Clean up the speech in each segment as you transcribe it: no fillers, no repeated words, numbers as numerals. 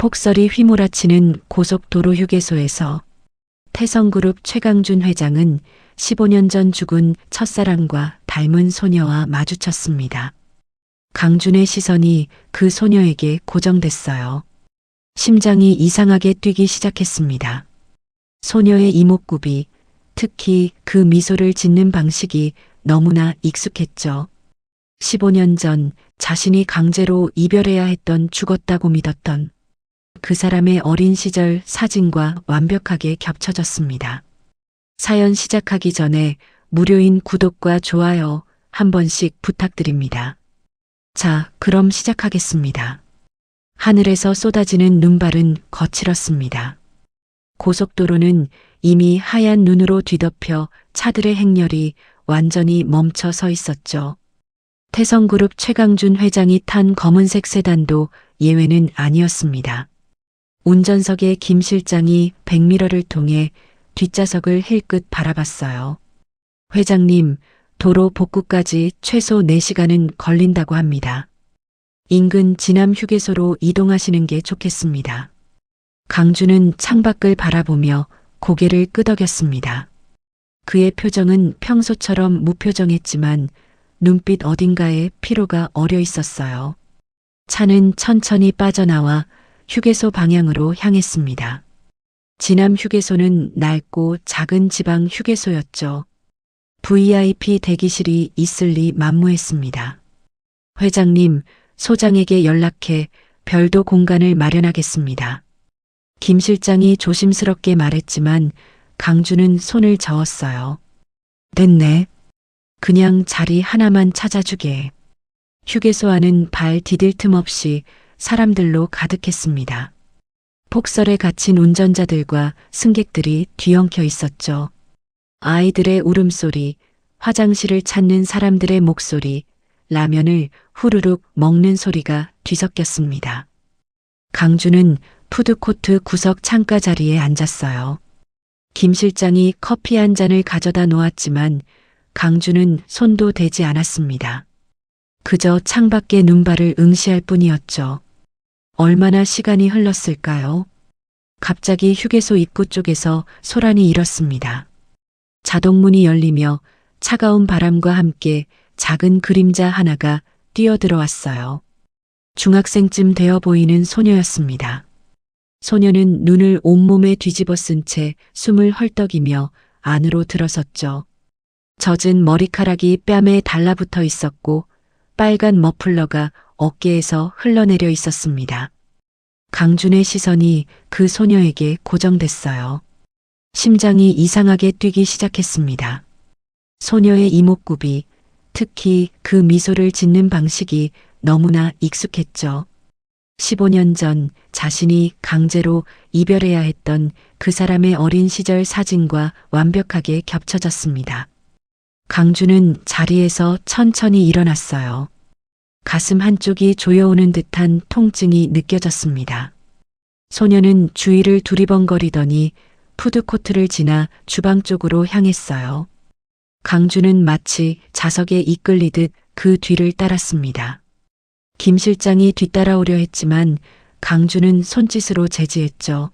폭설이 휘몰아치는 고속도로 휴게소에서 태성그룹 최강준 회장은 15년 전 죽은 첫사랑과 닮은 소녀와 마주쳤습니다. 강준의 시선이 그 소녀에게 고정됐어요. 심장이 이상하게 뛰기 시작했습니다. 소녀의 이목구비, 특히 그 미소를 짓는 방식이 너무나 익숙했죠. 15년 전 자신이 강제로 이별해야 했던 죽었다고 믿었던 그 사람의 어린 시절 사진과 완벽하게 겹쳐졌습니다. 사연 시작하기 전에 무료인 구독과 좋아요 한 번씩 부탁드립니다. 자, 그럼 시작하겠습니다. 하늘에서 쏟아지는 눈발은 거칠었습니다. 고속도로는 이미 하얀 눈으로 뒤덮여 차들의 행렬이 완전히 멈춰 서 있었죠. 태성그룹 최강준 회장이 탄 검은색 세단도 예외는 아니었습니다. 운전석의 김 실장이 백미러를 통해 뒷좌석을 힐끗 바라봤어요. 회장님, 도로 복구까지 최소 4시간은 걸린다고 합니다. 인근 진암 휴게소로 이동하시는 게 좋겠습니다. 강준은 창밖을 바라보며 고개를 끄덕였습니다. 그의 표정은 평소처럼 무표정했지만 눈빛 어딘가에 피로가 어려 있었어요. 차는 천천히 빠져나와 휴게소 방향으로 향했습니다. 진암 휴게소는 낡고 작은 지방 휴게소였죠. VIP 대기실이 있을 리 만무했습니다. 회장님, 소장에게 연락해 별도 공간을 마련하겠습니다. 김 실장이 조심스럽게 말했지만 강준은 손을 저었어요. 됐네. 그냥 자리 하나만 찾아주게. 휴게소 안은 발 디딜 틈 없이 사람들로 가득했습니다. 폭설에 갇힌 운전자들과 승객들이 뒤엉켜 있었죠. 아이들의 울음소리, 화장실을 찾는 사람들의 목소리, 라면을 후루룩 먹는 소리가 뒤섞였습니다. 강준은 푸드코트 구석 창가 자리에 앉았어요. 김 실장이 커피 한 잔을 가져다 놓았지만 강준은 손도 대지 않았습니다. 그저 창밖의 눈발을 응시할 뿐이었죠. 얼마나 시간이 흘렀을까요? 갑자기 휴게소 입구 쪽에서 소란이 일었습니다. 자동문이 열리며 차가운 바람과 함께 작은 그림자 하나가 뛰어들어왔어요. 중학생쯤 되어 보이는 소녀였습니다. 소녀는 눈을 온몸에 뒤집어 쓴 채 숨을 헐떡이며 안으로 들어섰죠. 젖은 머리카락이 뺨에 달라붙어 있었고 빨간 머플러가 어깨에서 흘러내려 있었습니다. 강준의 시선이 그 소녀에게 고정됐어요. 심장이 이상하게 뛰기 시작했습니다. 소녀의 이목구비, 특히 그 미소를 짓는 방식이 너무나 익숙했죠. 15년 전 자신이 강제로 이별해야 했던 그 사람의 어린 시절 사진과 완벽하게 겹쳐졌습니다. 강준은 자리에서 천천히 일어났어요. 가슴 한쪽이 조여오는 듯한 통증이 느껴졌습니다. 소녀는 주위를 두리번거리더니 푸드코트를 지나 주방 쪽으로 향했어요. 강준은 마치 자석에 이끌리듯 그 뒤를 따랐습니다. 김 실장이 뒤따라오려 했지만 강준은 손짓으로 제지했죠.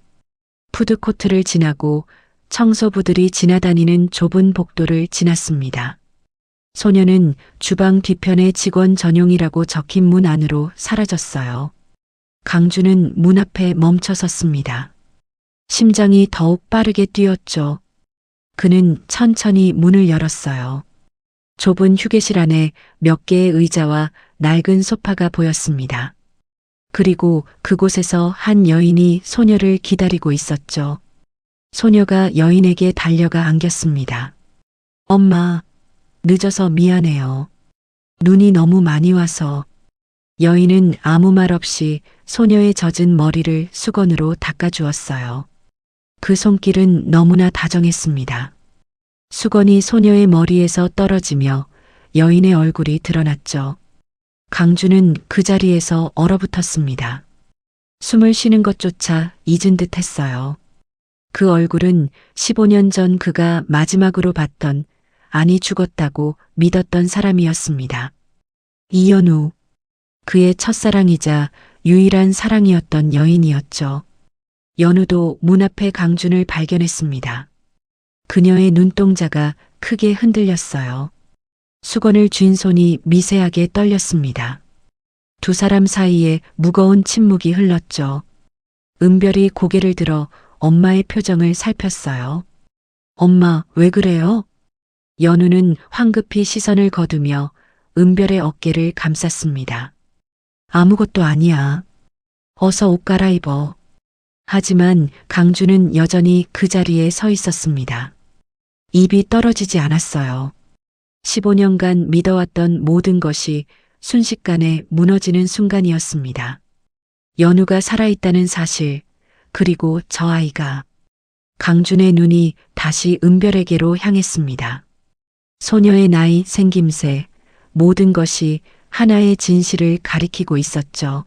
푸드코트를 지나고 청소부들이 지나다니는 좁은 복도를 지났습니다. 소녀는 주방 뒤편의 직원 전용이라고 적힌 문 안으로 사라졌어요. 강준은 문 앞에 멈춰 섰습니다. 심장이 더욱 빠르게 뛰었죠. 그는 천천히 문을 열었어요. 좁은 휴게실 안에 몇 개의 의자와 낡은 소파가 보였습니다. 그리고 그곳에서 한 여인이 소녀를 기다리고 있었죠. 소녀가 여인에게 달려가 안겼습니다. 엄마, 늦어서 미안해요. 눈이 너무 많이 와서. 여인은 아무 말 없이 소녀의 젖은 머리를 수건으로 닦아주었어요. 그 손길은 너무나 다정했습니다. 수건이 소녀의 머리에서 떨어지며 여인의 얼굴이 드러났죠. 강준은 그 자리에서 얼어붙었습니다. 숨을 쉬는 것조차 잊은 듯 했어요. 그 얼굴은 15년 전 그가 마지막으로 봤던, 아니 죽었다고 믿었던 사람이었습니다. 이연우, 그의 첫사랑이자 유일한 사랑이었던 여인이었죠. 연우도 문 앞에 강준을 발견했습니다. 그녀의 눈동자가 크게 흔들렸어요. 수건을 쥔 손이 미세하게 떨렸습니다. 두 사람 사이에 무거운 침묵이 흘렀죠. 은별이 고개를 들어 엄마의 표정을 살폈어요. 엄마, 왜 그래요? 연우는 황급히 시선을 거두며 은별의 어깨를 감쌌습니다. 아무것도 아니야. 어서 옷 갈아입어. 하지만 강준은 여전히 그 자리에 서 있었습니다. 입이 떨어지지 않았어요. 15년간 믿어왔던 모든 것이 순식간에 무너지는 순간이었습니다. 연우가 살아있다는 사실, 그리고 저 아이가. 강준의 눈이 다시 은별에게로 향했습니다. 소녀의 나이, 생김새, 모든 것이 하나의 진실을 가리키고 있었죠.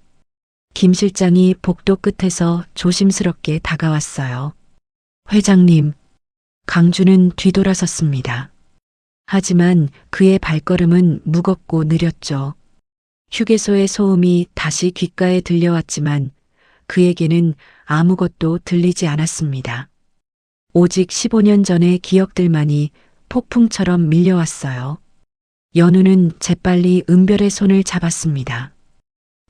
김 실장이 복도 끝에서 조심스럽게 다가왔어요. 회장님, 강준은 뒤돌아섰습니다. 하지만 그의 발걸음은 무겁고 느렸죠. 휴게소의 소음이 다시 귓가에 들려왔지만 그에게는 아무것도 들리지 않았습니다. 오직 15년 전의 기억들만이 폭풍처럼 밀려왔어요. 연우는 재빨리 은별의 손을 잡았습니다.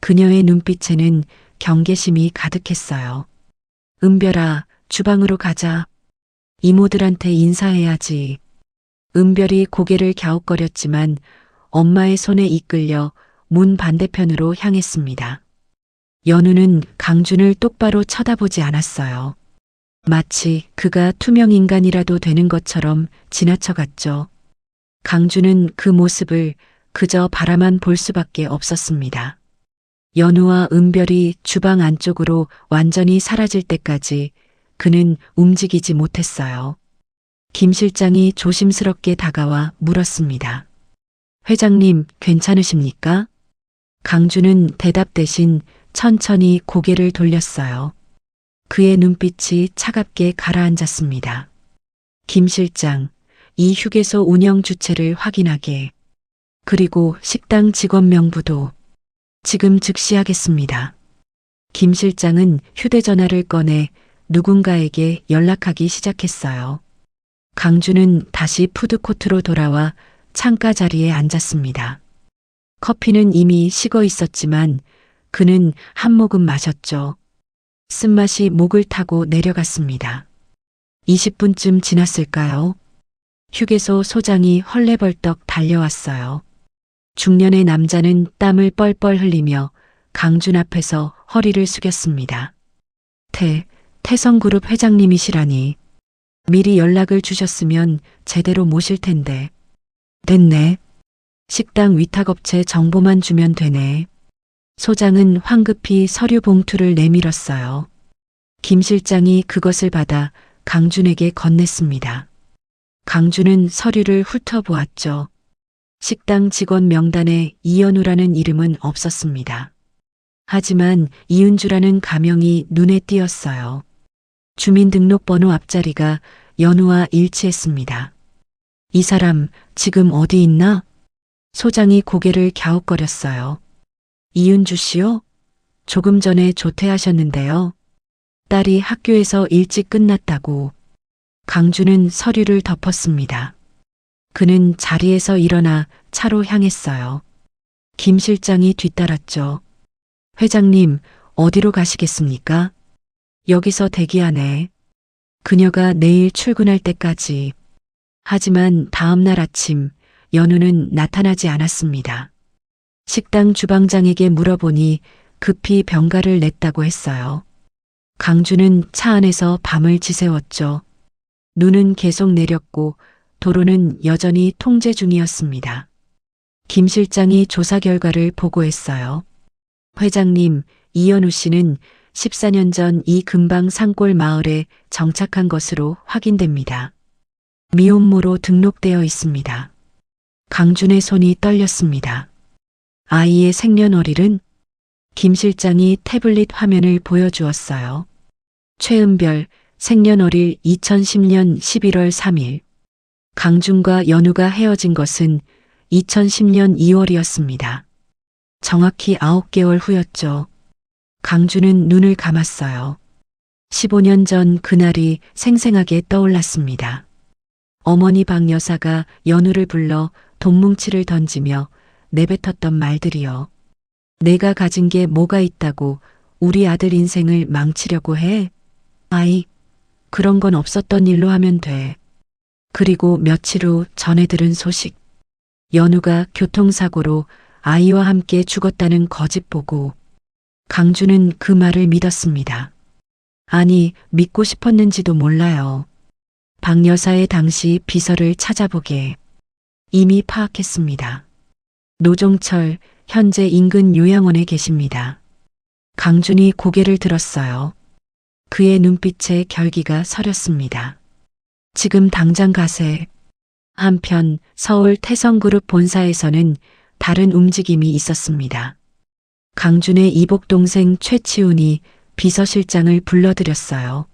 그녀의 눈빛에는 경계심이 가득했어요. 은별아, 주방으로 가자. 이모들한테 인사해야지. 은별이 고개를 갸웃거렸지만 엄마의 손에 이끌려 문 반대편으로 향했습니다. 연우는 강준을 똑바로 쳐다보지 않았어요. 마치 그가 투명 인간이라도 되는 것처럼 지나쳐갔죠. 강준은 그 모습을 그저 바라만 볼 수밖에 없었습니다. 연우와 은별이 주방 안쪽으로 완전히 사라질 때까지 그는 움직이지 못했어요. 김 실장이 조심스럽게 다가와 물었습니다. 회장님, 괜찮으십니까? 강준은 대답 대신 천천히 고개를 돌렸어요. 그의 눈빛이 차갑게 가라앉았습니다. 김 실장, 이 휴게소 운영 주체를 확인하게. 그리고 식당 직원 명부도 지금 즉시 하겠습니다. 김 실장은 휴대전화를 꺼내 누군가에게 연락하기 시작했어요. 강준은 다시 푸드코트로 돌아와 창가 자리에 앉았습니다. 커피는 이미 식어 있었지만 그는 한 모금 마셨죠. 쓴맛이 목을 타고 내려갔습니다. 20분쯤 지났을까요? 휴게소 소장이 헐레벌떡 달려왔어요. 중년의 남자는 땀을 뻘뻘 흘리며 강준 앞에서 허리를 숙였습니다. 태성그룹 회장님이시라니. 미리 연락을 주셨으면 제대로 모실 텐데. 됐네. 식당 위탁업체 정보만 주면 되네. 소장은 황급히 서류 봉투를 내밀었어요. 김 실장이 그것을 받아 강준에게 건넸습니다. 강준은 서류를 훑어보았죠. 식당 직원 명단에 이연우라는 이름은 없었습니다. 하지만 이은주라는 가명이 눈에 띄었어요. 주민등록번호 앞자리가 연우와 일치했습니다. 이 사람 지금 어디 있나? 소장이 고개를 갸웃거렸어요. 이은주 씨요? 조금 전에 조퇴하셨는데요. 딸이 학교에서 일찍 끝났다고. 강준은 서류를 덮었습니다. 그는 자리에서 일어나 차로 향했어요. 김 실장이 뒤따랐죠. 회장님, 어디로 가시겠습니까? 여기서 대기하네. 그녀가 내일 출근할 때까지. 하지만 다음 날 아침 연우는 나타나지 않았습니다. 식당 주방장에게 물어보니 급히 병가를 냈다고 했어요. 강준은 차 안에서 밤을 지새웠죠. 눈은 계속 내렸고 도로는 여전히 통제 중이었습니다. 김 실장이 조사 결과를 보고했어요. 회장님, 이연우 씨는 14년 전 이 근방 산골 마을에 정착한 것으로 확인됩니다. 미혼모로 등록되어 있습니다. 강준의 손이 떨렸습니다. 아이의 생년월일은? 김 실장이 태블릿 화면을 보여주었어요. 최은별, 생년월일 2010년 11월 3일. 강준과 연우가 헤어진 것은 2010년 2월이었습니다. 정확히 9개월 후였죠. 강주는 눈을 감았어요. 15년 전 그날이 생생하게 떠올랐습니다. 어머니 박 여사가 연우를 불러 돈뭉치를 던지며 내뱉었던 말들이요. 내가 가진 게 뭐가 있다고 우리 아들 인생을 망치려고 해? 아이, 그런 건 없었던 일로 하면 돼. 그리고 며칠 후 전해 들은 소식. 연우가 교통사고로 아이와 함께 죽었다는 거짓 보고 강주는 그 말을 믿었습니다. 아니, 믿고 싶었는지도 몰라요. 박 여사의 당시 비서를 찾아보게 이미 파악했습니다. 노종철 현재 인근 요양원에 계십니다. 강준이 고개를 들었어요. 그의 눈빛에 결기가 서렸습니다. 지금 당장 가세. 한편 서울 태성그룹 본사에서는 다른 움직임이 있었습니다. 강준의 이복 동생 최치훈이 비서실장을 불러들였어요.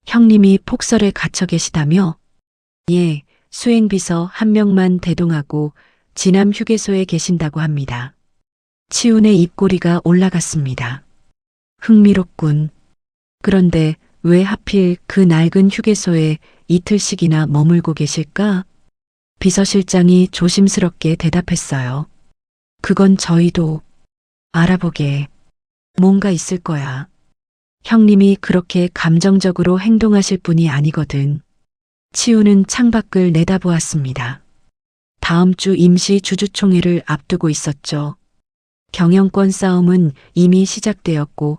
형님이 폭설에 갇혀 계시다며? 예, 수행비서 한 명만 대동하고 진암 휴게소에 계신다고 합니다. 치훈의 입꼬리가 올라갔습니다. 흥미롭군. 그런데 왜 하필 그 낡은 휴게소에 이틀씩이나 머물고 계실까? 비서실장이 조심스럽게 대답했어요. 그건 저희도 알아보게. 뭔가 있을 거야. 형님이 그렇게 감정적으로 행동하실 분이 아니거든. 치우는 창밖을 내다보았습니다. 다음 주 임시 주주총회를 앞두고 있었죠. 경영권 싸움은 이미 시작되었고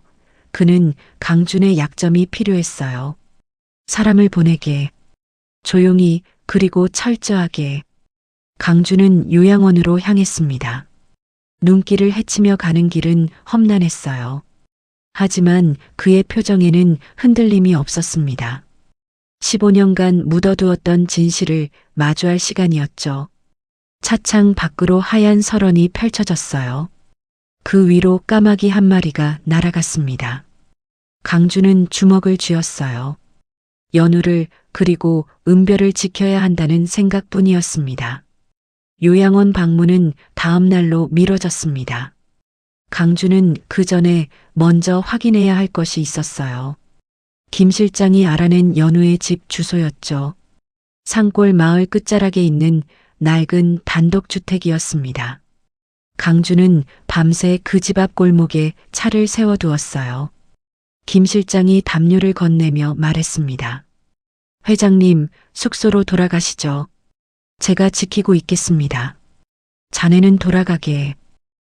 그는 강준의 약점이 필요했어요. 사람을 보내게. 조용히 그리고 철저하게. 강준은 요양원으로 향했습니다. 눈길을 헤치며 가는 길은 험난했어요. 하지만 그의 표정에는 흔들림이 없었습니다. 15년간 묻어두었던 진실을 마주할 시간이었죠. 차창 밖으로 하얀 설원이 펼쳐졌어요. 그 위로 까마귀 한 마리가 날아갔습니다. 강주는 주먹을 쥐었어요. 연우를 그리고 은별을 지켜야 한다는 생각뿐이었습니다. 요양원 방문은 다음 날로 미뤄졌습니다. 강주는 그 전에 먼저 확인해야 할 것이 있었어요. 김 실장이 알아낸 연우의 집 주소였죠. 산골 마을 끝자락에 있는 낡은 단독주택이었습니다. 강주는 밤새 그 집 앞 골목에 차를 세워두었어요. 김 실장이 담요를 건네며 말했습니다. 회장님, 숙소로 돌아가시죠. 제가 지키고 있겠습니다. 자네는 돌아가게.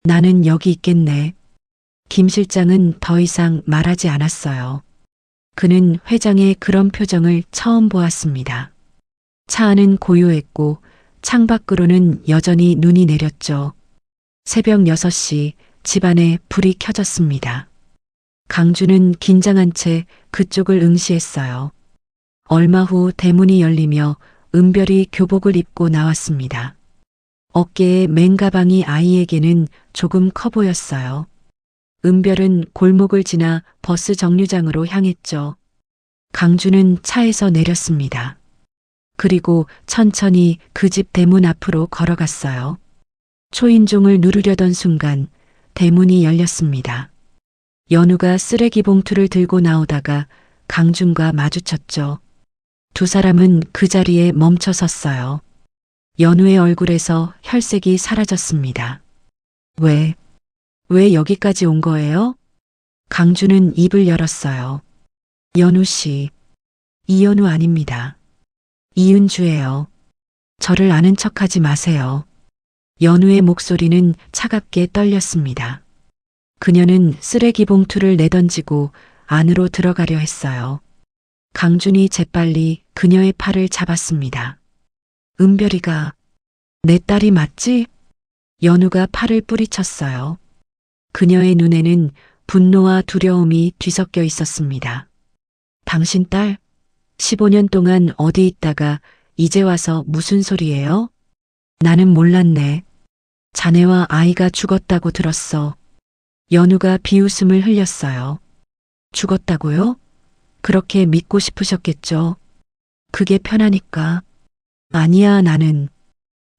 나는 여기 있겠네. 김 실장은 더 이상 말하지 않았어요. 그는 회장의 그런 표정을 처음 보았습니다. 차 안은 고요했고 창밖으로는 여전히 눈이 내렸죠. 새벽 6시 집안에 불이 켜졌습니다. 강주는 긴장한 채 그쪽을 응시했어요. 얼마 후 대문이 열리며 은별이 교복을 입고 나왔습니다. 어깨에 맨가방이 아이에게는 조금 커 보였어요. 은별은 골목을 지나 버스 정류장으로 향했죠. 강주는 차에서 내렸습니다. 그리고 천천히 그 집 대문 앞으로 걸어갔어요. 초인종을 누르려던 순간 대문이 열렸습니다. 연우가 쓰레기 봉투를 들고 나오다가 강준과 마주쳤죠. 두 사람은 그 자리에 멈춰 섰어요. 연우의 얼굴에서 혈색이 사라졌습니다. 왜 여기까지 온 거예요? 강준은 입을 열었어요. 연우 씨, 이연우 아닙니다. 이은주예요. 저를 아는 척하지 마세요. 연우의 목소리는 차갑게 떨렸습니다. 그녀는 쓰레기 봉투를 내던지고 안으로 들어가려 했어요. 강준이 재빨리 그녀의 팔을 잡았습니다. 은별이가 내 딸이 맞지? 연우가 팔을 뿌리쳤어요. 그녀의 눈에는 분노와 두려움이 뒤섞여 있었습니다. 당신 딸? 15년 동안 어디 있다가 이제 와서 무슨 소리예요? 나는 몰랐네. 자네와 아이가 죽었다고 들었어. 연우가 비웃음을 흘렸어요. 죽었다고요? 그렇게 믿고 싶으셨겠죠. 그게 편하니까. 아니야, 나는.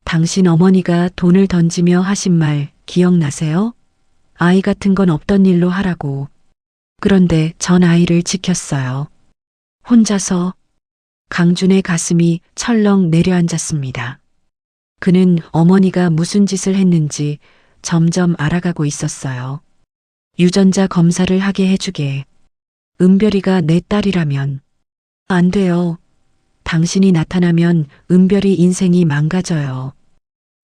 당신 어머니가 돈을 던지며 하신 말 기억나세요? 아이 같은 건 없던 일로 하라고. 그런데 전 아이를 지켰어요. 혼자서. 강준의 가슴이 철렁 내려앉았습니다. 그는 어머니가 무슨 짓을 했는지 점점 알아가고 있었어요. 유전자 검사를 하게 해주게. 은별이가 내 딸이라면. 안 돼요. 당신이 나타나면 은별이 인생이 망가져요.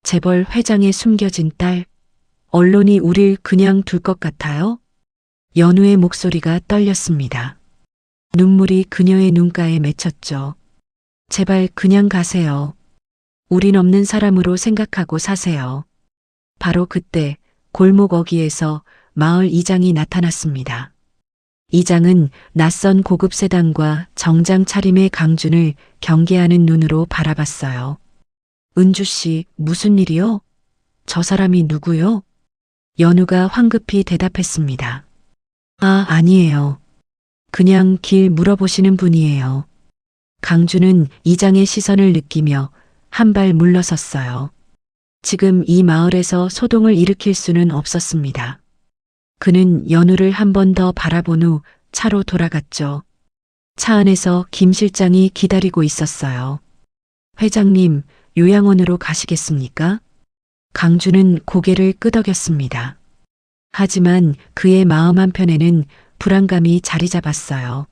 재벌 회장의 숨겨진 딸. 언론이 우릴 그냥 둘 것 같아요? 연우의 목소리가 떨렸습니다. 눈물이 그녀의 눈가에 맺혔죠. 제발 그냥 가세요. 우린 없는 사람으로 생각하고 사세요. 바로 그때 골목 어귀에서 마을 이장이 나타났습니다. 이장은 낯선 고급 세단과 정장 차림의 강준을 경계하는 눈으로 바라봤어요. 은주 씨, 무슨 일이요? 저 사람이 누구요? 연우가 황급히 대답했습니다. 아, 아니에요. 그냥 길 물어보시는 분이에요. 강준은 이장의 시선을 느끼며 한 발 물러섰어요. 지금 이 마을에서 소동을 일으킬 수는 없었습니다. 그는 연우를 한 번 더 바라본 후 차로 돌아갔죠. 차 안에서 김 실장이 기다리고 있었어요. 회장님, 요양원으로 가시겠습니까? 강준은 고개를 끄덕였습니다. 하지만 그의 마음 한편에는 불안감이 자리 잡았어요.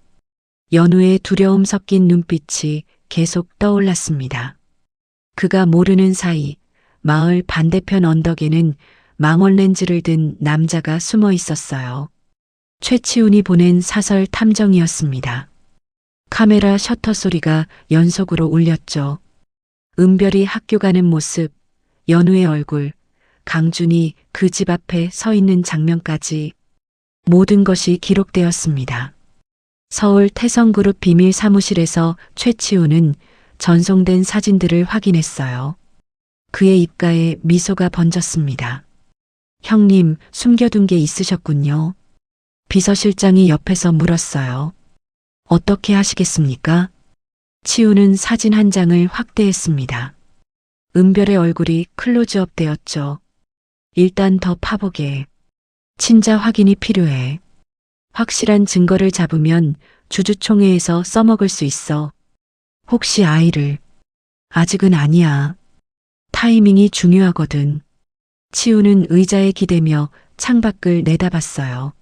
연우의 두려움 섞인 눈빛이 계속 떠올랐습니다. 그가 모르는 사이 마을 반대편 언덕에는 망원 렌즈를 든 남자가 숨어 있었어요. 최치훈이 보낸 사설 탐정이었습니다. 카메라 셔터 소리가 연속으로 울렸죠. 은별이 학교 가는 모습, 연우의 얼굴, 강준이 그 집 앞에 서 있는 장면까지 모든 것이 기록되었습니다. 서울 태성그룹 비밀 사무실에서 최치훈은 전송된 사진들을 확인했어요. 그의 입가에 미소가 번졌습니다. 형님, 숨겨둔 게 있으셨군요. 비서실장이 옆에서 물었어요. 어떻게 하시겠습니까? 치우는 사진 한 장을 확대했습니다. 은별의 얼굴이 클로즈업 되었죠. 일단 더 파보게. 친자 확인이 필요해. 확실한 증거를 잡으면 주주총회에서 써먹을 수 있어. 혹시 아이를. 아직은 아니야. 타이밍이 중요하거든. 치우는 의자에 기대며 창밖을 내다봤어요.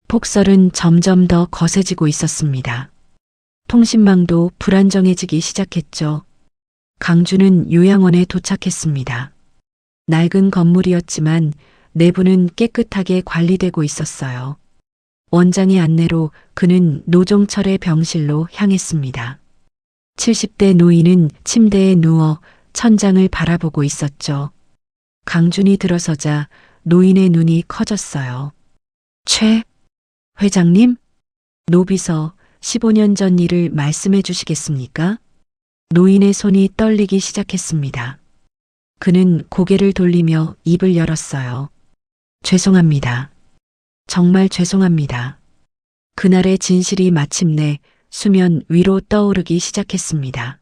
폭설은 점점 더 거세지고 있었습니다. 통신망도 불안정해지기 시작했죠. 강준은 요양원에 도착했습니다. 낡은 건물이었지만 내부는 깨끗하게 관리되고 있었어요. 원장의 안내로 그는 노종철의 병실로 향했습니다. 70대 노인은 침대에 누워 천장을 바라보고 있었죠. 강준이 들어서자 노인의 눈이 커졌어요. 최 회장님? 노비서 15년 전 일을 말씀해 주시겠습니까? 노인의 손이 떨리기 시작했습니다. 그는 고개를 돌리며 입을 열었어요. 죄송합니다. 정말 죄송합니다. 그날의 진실이 마침내 수면 위로 떠오르기 시작했습니다.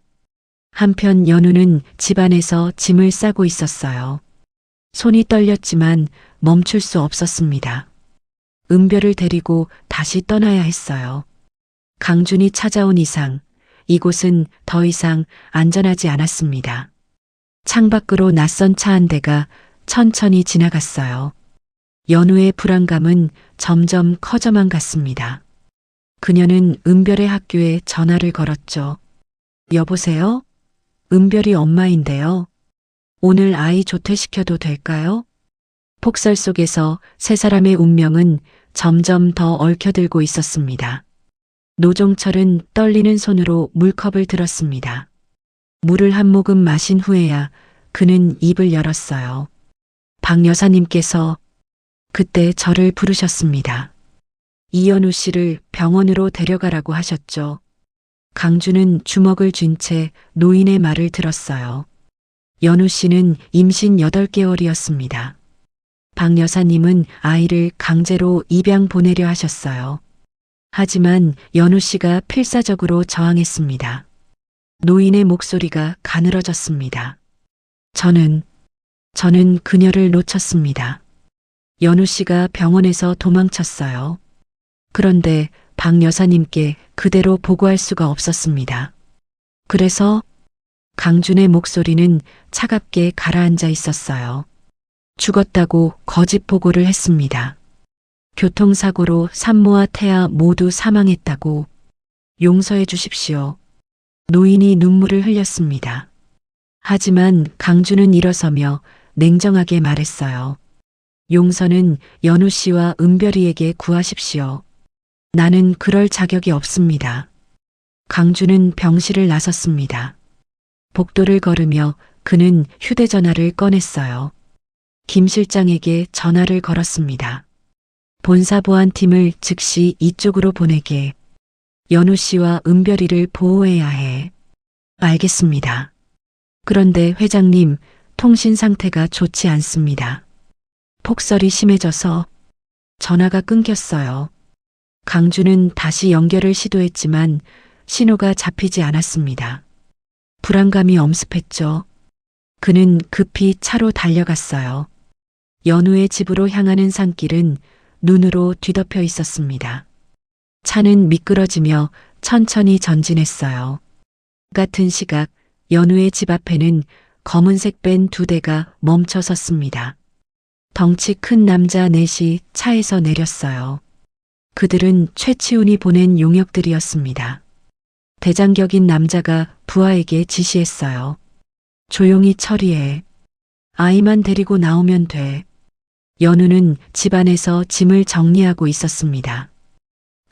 한편 연우는 집안에서 짐을 싸고 있었어요. 손이 떨렸지만 멈출 수 없었습니다. 은별을 데리고 다시 떠나야 했어요. 강준이 찾아온 이상 이곳은 더 이상 안전하지 않았습니다. 창밖으로 낯선 차 한 대가 천천히 지나갔어요. 연우의 불안감은 점점 커져만 갔습니다. 그녀는 은별의 학교에 전화를 걸었죠. 여보세요? 은별이 엄마인데요. 오늘 아이 조퇴시켜도 될까요? 폭설 속에서 세 사람의 운명은 점점 더 얽혀들고 있었습니다. 노종철은 떨리는 손으로 물컵을 들었습니다. 물을 한 모금 마신 후에야 그는 입을 열었어요. 박 여사님께서 그때 저를 부르셨습니다. 이연우 씨를 병원으로 데려가라고 하셨죠. 강준은 주먹을 쥔 채 노인의 말을 들었어요. 연우 씨는 임신 8개월이었습니다. 박 여사님은 아이를 강제로 입양 보내려 하셨어요. 하지만 연우 씨가 필사적으로 저항했습니다. 노인의 목소리가 가늘어졌습니다. 저는 그녀를 놓쳤습니다. 연우 씨가 병원에서 도망쳤어요. 그런데 박 여사님께 그대로 보고할 수가 없었습니다. 그래서 강준의 목소리는 차갑게 가라앉아 있었어요. 죽었다고 거짓 보고를 했습니다. 교통사고로 산모와 태아 모두 사망했다고 용서해 주십시오. 노인이 눈물을 흘렸습니다. 하지만 강준은 일어서며 냉정하게 말했어요. 용서는 연우 씨와 은별이에게 구하십시오. 나는 그럴 자격이 없습니다. 강준은 병실을 나섰습니다. 복도를 걸으며 그는 휴대전화를 꺼냈어요. 김 실장에게 전화를 걸었습니다. 본사보안팀을 즉시 이쪽으로 보내게. 연우 씨와 은별이를 보호해야 해. 알겠습니다. 그런데 회장님, 통신 상태가 좋지 않습니다. 폭설이 심해져서 전화가 끊겼어요. 강준은 다시 연결을 시도했지만 신호가 잡히지 않았습니다. 불안감이 엄습했죠. 그는 급히 차로 달려갔어요. 연우의 집으로 향하는 산길은 눈으로 뒤덮여 있었습니다. 차는 미끄러지며 천천히 전진했어요. 같은 시각 연우의 집 앞에는 검은색 밴 2대가 멈춰 섰습니다. 덩치 큰 남자 넷이 차에서 내렸어요. 그들은 최치훈이 보낸 용역들이었습니다. 대장격인 남자가 부하에게 지시했어요. 조용히 처리해. 아이만 데리고 나오면 돼. 연우는 집안에서 짐을 정리하고 있었습니다.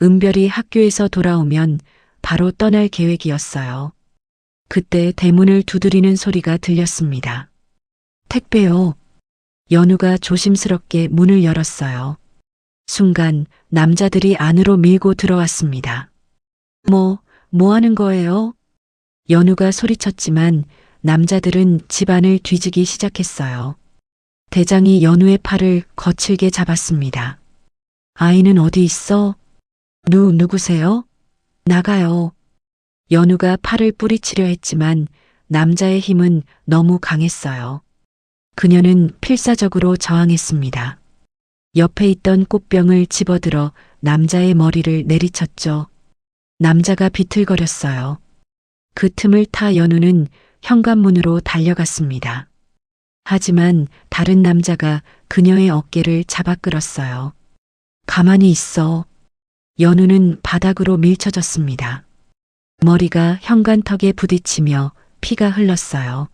은별이 학교에서 돌아오면 바로 떠날 계획이었어요. 그때 대문을 두드리는 소리가 들렸습니다. 택배요. 연우가 조심스럽게 문을 열었어요. 순간 남자들이 안으로 밀고 들어왔습니다. 뭐 하는 거예요? 연우가 소리쳤지만 남자들은 집안을 뒤지기 시작했어요. 대장이 연우의 팔을 거칠게 잡았습니다. 아이는 어디 있어? 누구세요? 나가요. 연우가 팔을 뿌리치려 했지만 남자의 힘은 너무 강했어요. 그녀는 필사적으로 저항했습니다. 옆에 있던 꽃병을 집어들어 남자의 머리를 내리쳤죠. 남자가 비틀거렸어요. 그 틈을 타 연우는 현관문으로 달려갔습니다. 하지만 다른 남자가 그녀의 어깨를 잡아 끌었어요. 가만히 있어. 연우는 바닥으로 밀쳐졌습니다. 머리가 현관턱에 부딪히며 피가 흘렀어요.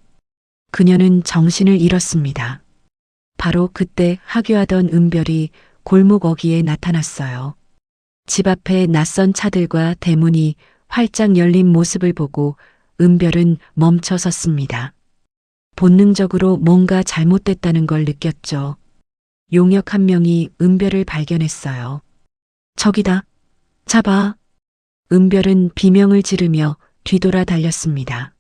그녀는 정신을 잃었습니다. 바로 그때 하교하던 은별이 골목 어귀에 나타났어요. 집 앞에 낯선 차들과 대문이 활짝 열린 모습을 보고 은별은 멈춰 섰습니다. 본능적으로 뭔가 잘못됐다는 걸 느꼈죠. 용역 한 명이 은별을 발견했어요. 저기다. 잡아. 은별은 비명을 지르며 뒤돌아 달렸습니다.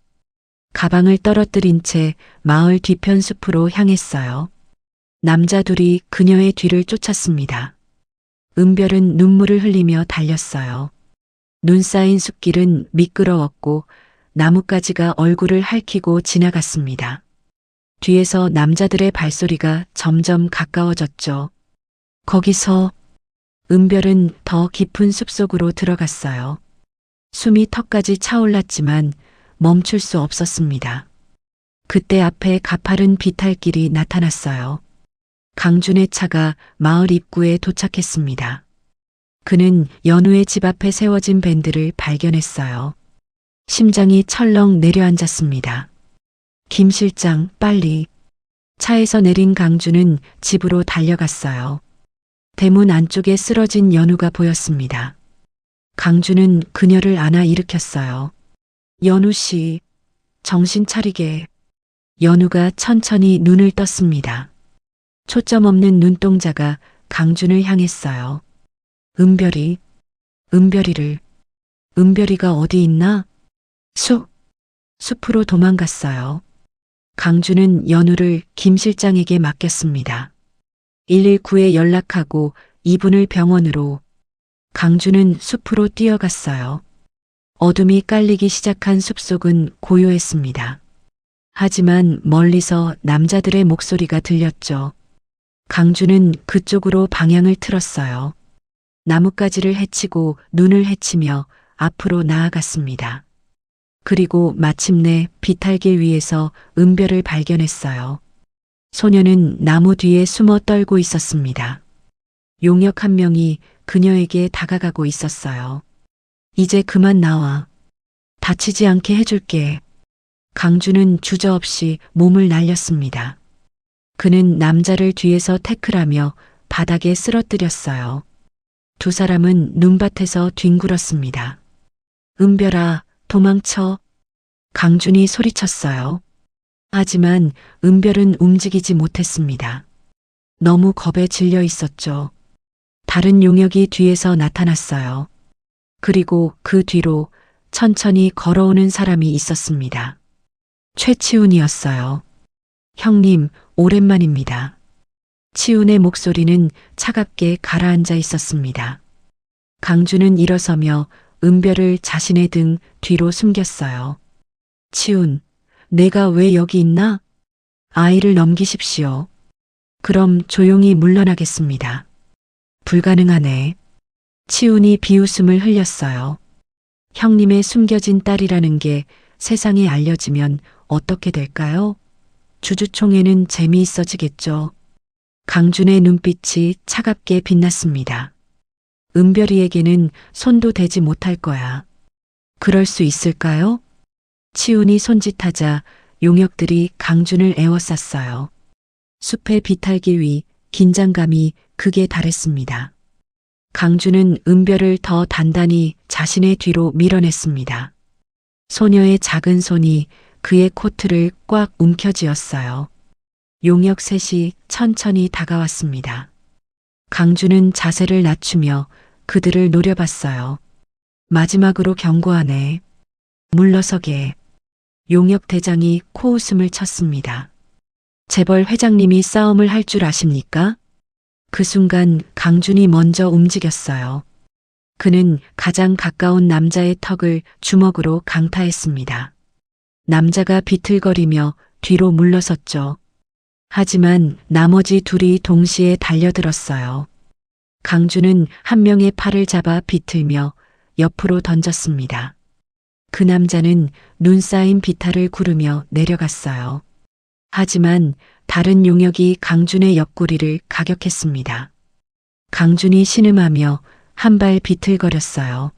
가방을 떨어뜨린 채 마을 뒤편 숲으로 향했어요. 남자 둘이 그녀의 뒤를 쫓았습니다. 은별은 눈물을 흘리며 달렸어요. 눈 쌓인 숲길은 미끄러웠고 나뭇가지가 얼굴을 핥히고 지나갔습니다. 뒤에서 남자들의 발소리가 점점 가까워졌죠. 거기서 은별은 더 깊은 숲속으로 들어갔어요. 숨이 턱까지 차올랐지만 멈출 수 없었습니다. 그때 앞에 가파른 비탈길이 나타났어요. 강준의 차가 마을 입구에 도착했습니다. 그는 연우의 집 앞에 세워진 밴드를 발견했어요. 심장이 철렁 내려앉았습니다. 김 실장, 빨리. 차에서 내린 강준은 집으로 달려갔어요. 대문 안쪽에 쓰러진 연우가 보였습니다. 강준은 그녀를 안아 일으켰어요. 연우 씨, 정신 차리게. 연우가 천천히 눈을 떴습니다. 초점 없는 눈동자가 강준을 향했어요. 은별이가 어디 있나? 숲으로 도망갔어요. 강준은 연우를 김 실장에게 맡겼습니다. 119에 연락하고 이분을 병원으로. 강준은 숲으로 뛰어갔어요. 어둠이 깔리기 시작한 숲속은 고요했습니다. 하지만 멀리서 남자들의 목소리가 들렸죠. 강준은 그쪽으로 방향을 틀었어요. 나뭇가지를 헤치고 눈을 헤치며 앞으로 나아갔습니다. 그리고 마침내 비탈길 위에서 은별을 발견했어요. 소녀는 나무 뒤에 숨어 떨고 있었습니다. 용역 한 명이 그녀에게 다가가고 있었어요. 이제 그만 나와. 다치지 않게 해줄게. 강주는 주저없이 몸을 날렸습니다. 그는 남자를 뒤에서 태클하며 바닥에 쓰러뜨렸어요. 두 사람은 눈밭에서 뒹굴었습니다. 은별아, 도망쳐. 강준이 소리쳤어요. 하지만 은별은 움직이지 못했습니다. 너무 겁에 질려 있었죠. 다른 용역이 뒤에서 나타났어요. 그리고 그 뒤로 천천히 걸어오는 사람이 있었습니다. 최치훈이었어요. 형님, 오랜만입니다. 치훈의 목소리는 차갑게 가라앉아 있었습니다. 강주는 일어서며 은별을 자신의 등 뒤로 숨겼어요. 치훈, 내가 왜 여기 있나? 아이를 넘기십시오. 그럼 조용히 물러나겠습니다. 불가능하네. 치훈이 비웃음을 흘렸어요. 형님의 숨겨진 딸이라는 게 세상에 알려지면 어떻게 될까요? 주주총회는 재미있어지겠죠. 강준의 눈빛이 차갑게 빛났습니다. 은별이에게는 손도 대지 못할 거야. 그럴 수 있을까요? 치훈이 손짓하자 용역들이 강준을 에워쌌어요. 숲의 비탈길 위 긴장감이 극에 달했습니다. 강준은 은별을 더 단단히 자신의 뒤로 밀어냈습니다. 소녀의 작은 손이 그의 코트를 꽉 움켜쥐었어요. 용역 셋이 천천히 다가왔습니다. 강준은 자세를 낮추며 그들을 노려봤어요. 마지막으로 경고하네. 물러서게. 용역 대장이 코웃음을 쳤습니다. 재벌 회장님이 싸움을 할 줄 아십니까? 그 순간 강준이 먼저 움직였어요. 그는 가장 가까운 남자의 턱을 주먹으로 강타했습니다. 남자가 비틀거리며 뒤로 물러섰죠. 하지만 나머지 둘이 동시에 달려들었어요. 강준은 한 명의 팔을 잡아 비틀며 옆으로 던졌습니다. 그 남자는 눈 쌓인 비탈을 구르며 내려갔어요. 하지만 다른 용역이 강준의 옆구리를 가격했습니다. 강준이 신음하며 한 발 비틀거렸어요.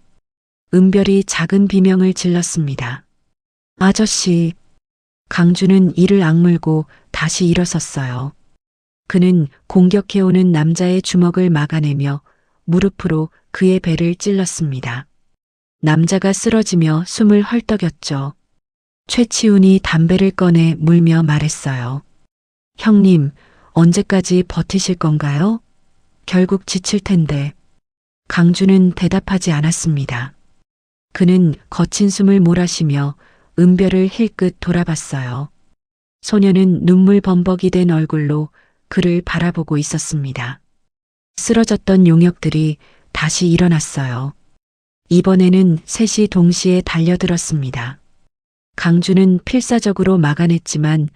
은별이 작은 비명을 질렀습니다. 아저씨. 강준은 이를 악물고 다시 일어섰어요. 그는 공격해오는 남자의 주먹을 막아내며 무릎으로 그의 배를 찔렀습니다. 남자가 쓰러지며 숨을 헐떡였죠. 최치훈이 담배를 꺼내 물며 말했어요. 형님, 언제까지 버티실 건가요? 결국 지칠 텐데. 강준은 대답하지 않았습니다. 그는 거친 숨을 몰아쉬며 은별을 힐끗 돌아봤어요. 소녀는 눈물 범벅이 된 얼굴로 그를 바라보고 있었습니다. 쓰러졌던 용역들이 다시 일어났어요. 이번에는 셋이 동시에 달려들었습니다. 강준은 필사적으로 막아냈지만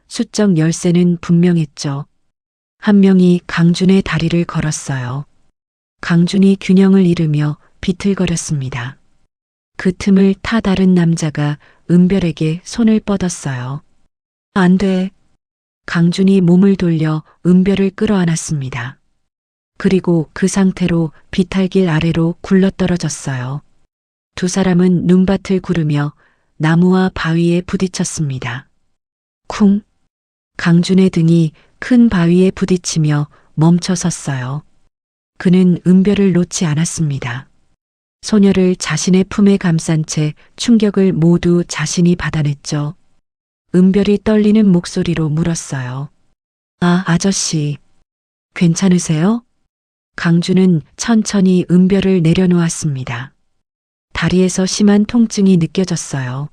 수적 열세는 분명했죠. 한 명이 강준의 다리를 걸었어요. 강준이 균형을 잃으며 비틀거렸습니다. 그 틈을 타 다른 남자가 은별에게 손을 뻗었어요. 안 돼. 강준이 몸을 돌려 은별을 끌어안았습니다. 그리고 그 상태로 비탈길 아래로 굴러떨어졌어요. 두 사람은 눈밭을 구르며 나무와 바위에 부딪혔습니다. 쿵! 강준의 등이 큰 바위에 부딪히며 멈춰 섰어요. 그는 은별을 놓지 않았습니다. 소녀를 자신의 품에 감싼 채 충격을 모두 자신이 받아냈죠. 은별이 떨리는 목소리로 물었어요. 아, 아저씨. 괜찮으세요? 강준은 천천히 은별을 내려놓았습니다. 다리에서 심한 통증이 느껴졌어요.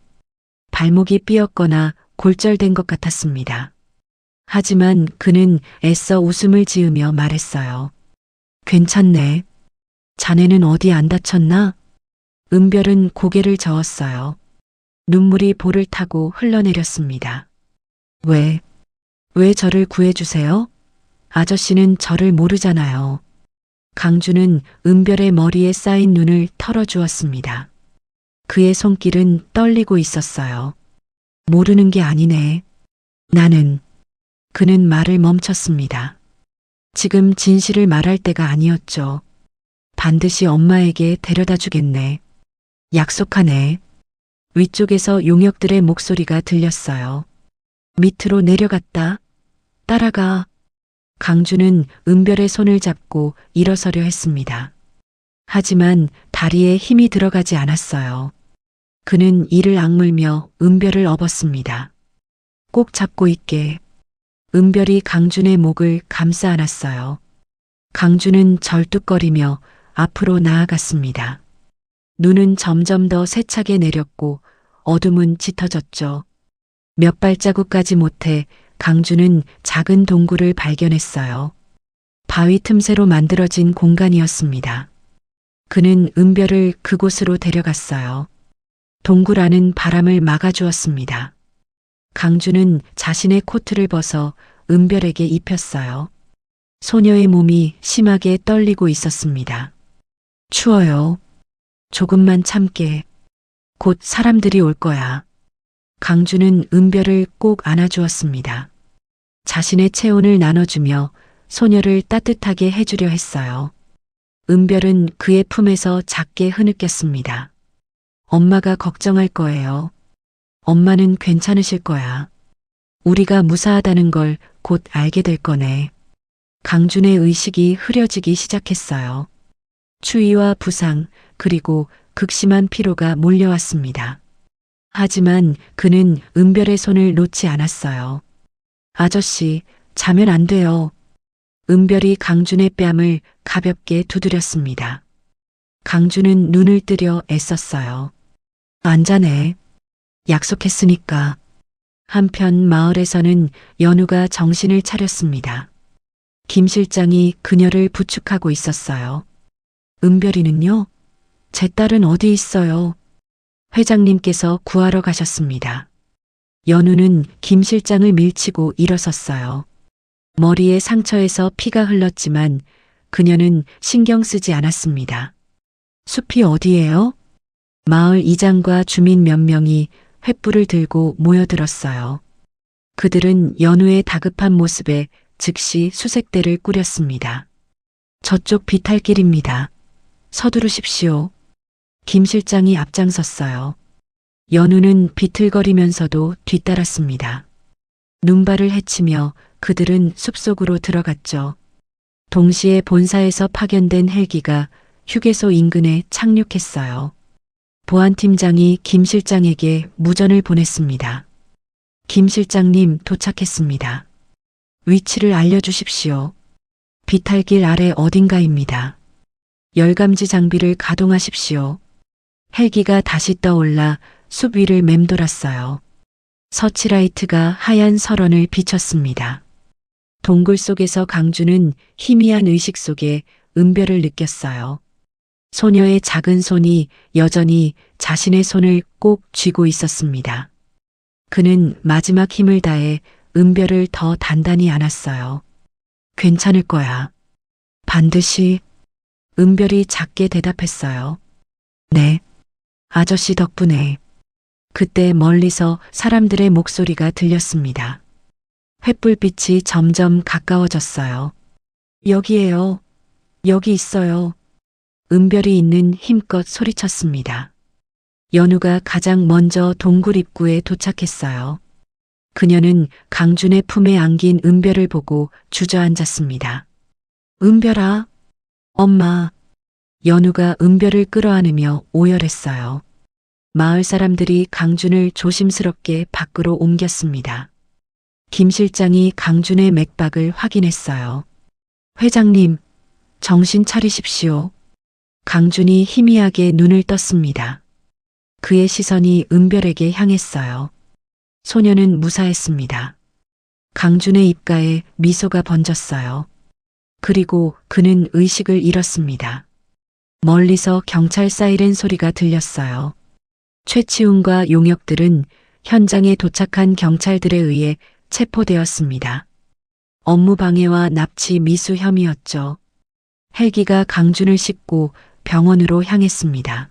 발목이 삐었거나 골절된 것 같았습니다. 하지만 그는 애써 웃음을 지으며 말했어요. 괜찮네. 자네는 어디 안 다쳤나? 은별은 고개를 저었어요. 눈물이 볼을 타고 흘러내렸습니다. 왜 저를 구해주세요? 아저씨는 저를 모르잖아요. 강주는 은별의 머리에 쌓인 눈을 털어주었습니다. 그의 손길은 떨리고 있었어요. 모르는 게 아니네. 나는. 그는 말을 멈췄습니다. 지금 진실을 말할 때가 아니었죠. 반드시 엄마에게 데려다 주겠네. 약속하네. 위쪽에서 용역들의 목소리가 들렸어요. 밑으로 내려갔다. 따라가. 강주는 은별의 손을 잡고 일어서려 했습니다. 하지만 다리에 힘이 들어가지 않았어요. 그는 이를 악물며 은별을 업었습니다. 꼭 잡고 있게. 은별이 강준의 목을 감싸 안았어요. 강준은 절뚝거리며 앞으로 나아갔습니다. 눈은 점점 더 세차게 내렸고 어둠은 짙어졌죠. 몇 발자국까지 못해 강준은 작은 동굴을 발견했어요. 바위 틈새로 만들어진 공간이었습니다. 그는 은별을 그곳으로 데려갔어요. 동굴 안은 바람을 막아주었습니다. 강준은 자신의 코트를 벗어 은별에게 입혔어요. 소녀의 몸이 심하게 떨리고 있었습니다. 추워요. 조금만 참게. 곧 사람들이 올 거야. 강준은 은별을 꼭 안아주었습니다. 자신의 체온을 나눠주며 소녀를 따뜻하게 해주려 했어요. 은별은 그의 품에서 작게 흐느꼈습니다. 엄마가 걱정할 거예요. 엄마는 괜찮으실 거야. 우리가 무사하다는 걸 곧 알게 될 거네. 강준의 의식이 흐려지기 시작했어요. 추위와 부상, 그리고 극심한 피로가 몰려왔습니다. 하지만 그는 은별의 손을 놓지 않았어요. 아저씨, 자면 안 돼요. 은별이 강준의 뺨을 가볍게 두드렸습니다. 강준은 눈을 뜨려 애썼어요. 안 자네. 약속했으니까. 한편 마을에서는 연우가 정신을 차렸습니다. 김 실장이 그녀를 부축하고 있었어요. 은별이는요? 제 딸은 어디 있어요? 회장님께서 구하러 가셨습니다. 연우는 김 실장을 밀치고 일어섰어요. 머리에 상처에서 피가 흘렀지만 그녀는 신경 쓰지 않았습니다. 숲이 어디예요? 마을 이장과 주민 몇 명이 횃불을 들고 모여들었어요. 그들은 연우의 다급한 모습에 즉시 수색대를 꾸렸습니다. 저쪽 비탈길입니다. 서두르십시오. 김 실장이 앞장섰어요. 연우는 비틀거리면서도 뒤따랐습니다. 눈발을 헤치며 그들은 숲속으로 들어갔죠. 동시에 본사에서 파견된 헬기가 휴게소 인근에 착륙했어요. 보안팀장이 김 실장에게 무전을 보냈습니다. 김 실장님 도착했습니다. 위치를 알려주십시오. 비탈길 아래 어딘가입니다. 열감지 장비를 가동하십시오. 헬기가 다시 떠올라 숲 위를 맴돌았어요. 서치라이트가 하얀 설원을 비췄습니다. 동굴 속에서 강주는 희미한 의식 속에 은별을 느꼈어요. 소녀의 작은 손이 여전히 자신의 손을 꼭 쥐고 있었습니다. 그는 마지막 힘을 다해 은별을 더 단단히 안았어요. 괜찮을 거야. 반드시. 은별이 작게 대답했어요. 네. 아저씨 덕분에. 그때 멀리서 사람들의 목소리가 들렸습니다. 횃불빛이 점점 가까워졌어요. 여기에요. 여기 있어요. 은별이 있는 힘껏 소리쳤습니다. 연우가 가장 먼저 동굴 입구에 도착했어요. 그녀는 강준의 품에 안긴 은별을 보고 주저앉았습니다. 은별아, 엄마. 연우가 은별을 끌어안으며 오열했어요. 마을 사람들이 강준을 조심스럽게 밖으로 옮겼습니다. 김 실장이 강준의 맥박을 확인했어요. 회장님, 정신 차리십시오. 강준이 희미하게 눈을 떴습니다. 그의 시선이 은별에게 향했어요. 소녀는 무사했습니다. 강준의 입가에 미소가 번졌어요. 그리고 그는 의식을 잃었습니다. 멀리서 경찰 사이렌 소리가 들렸어요. 최치훈과 용역들은 현장에 도착한 경찰들에 의해 체포되었습니다. 업무 방해와 납치 미수 혐의였죠. 헬기가 강준을 싣고 병원으로 향했습니다.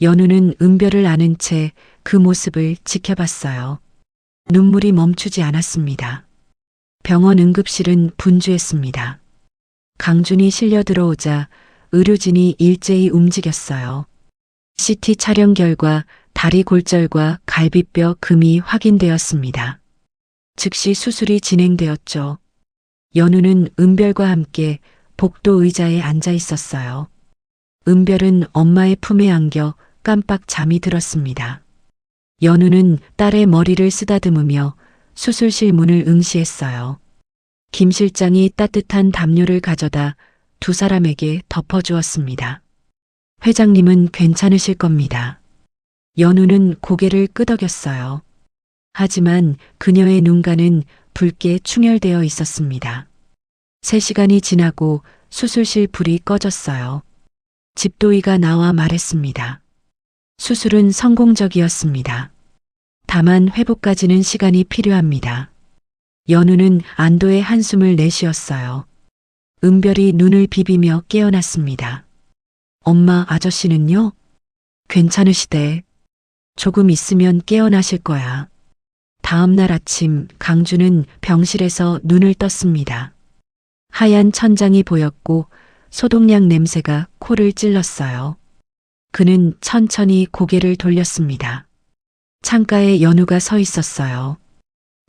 연우는 은별을 안은 채 그 모습을 지켜봤어요. 눈물이 멈추지 않았습니다. 병원 응급실은 분주했습니다. 강준이 실려 들어오자 의료진이 일제히 움직였어요. CT 촬영 결과 다리 골절과 갈비뼈 금이 확인되었습니다. 즉시 수술이 진행되었죠. 연우는 은별과 함께 복도 의자에 앉아 있었어요. 은별은 엄마의 품에 안겨 깜빡 잠이 들었습니다. 연우는 딸의 머리를 쓰다듬으며 수술실 문을 응시했어요. 김 실장이 따뜻한 담요를 가져다 두 사람에게 덮어주었습니다. 회장님은 괜찮으실 겁니다. 연우는 고개를 끄덕였어요. 하지만 그녀의 눈가는 붉게 충혈되어 있었습니다. 3시간이 지나고 수술실 불이 꺼졌어요. 집도의가 나와 말했습니다. 수술은 성공적이었습니다. 다만 회복까지는 시간이 필요합니다. 연우는 안도의 한숨을 내쉬었어요. 은별이 눈을 비비며 깨어났습니다. 엄마, 아저씨는요? 괜찮으시대. 조금 있으면 깨어나실 거야. 다음 날 아침 강주는 병실에서 눈을 떴습니다. 하얀 천장이 보였고 소독약 냄새가 코를 찔렀어요. 그는 천천히 고개를 돌렸습니다. 창가에 연우가 서 있었어요.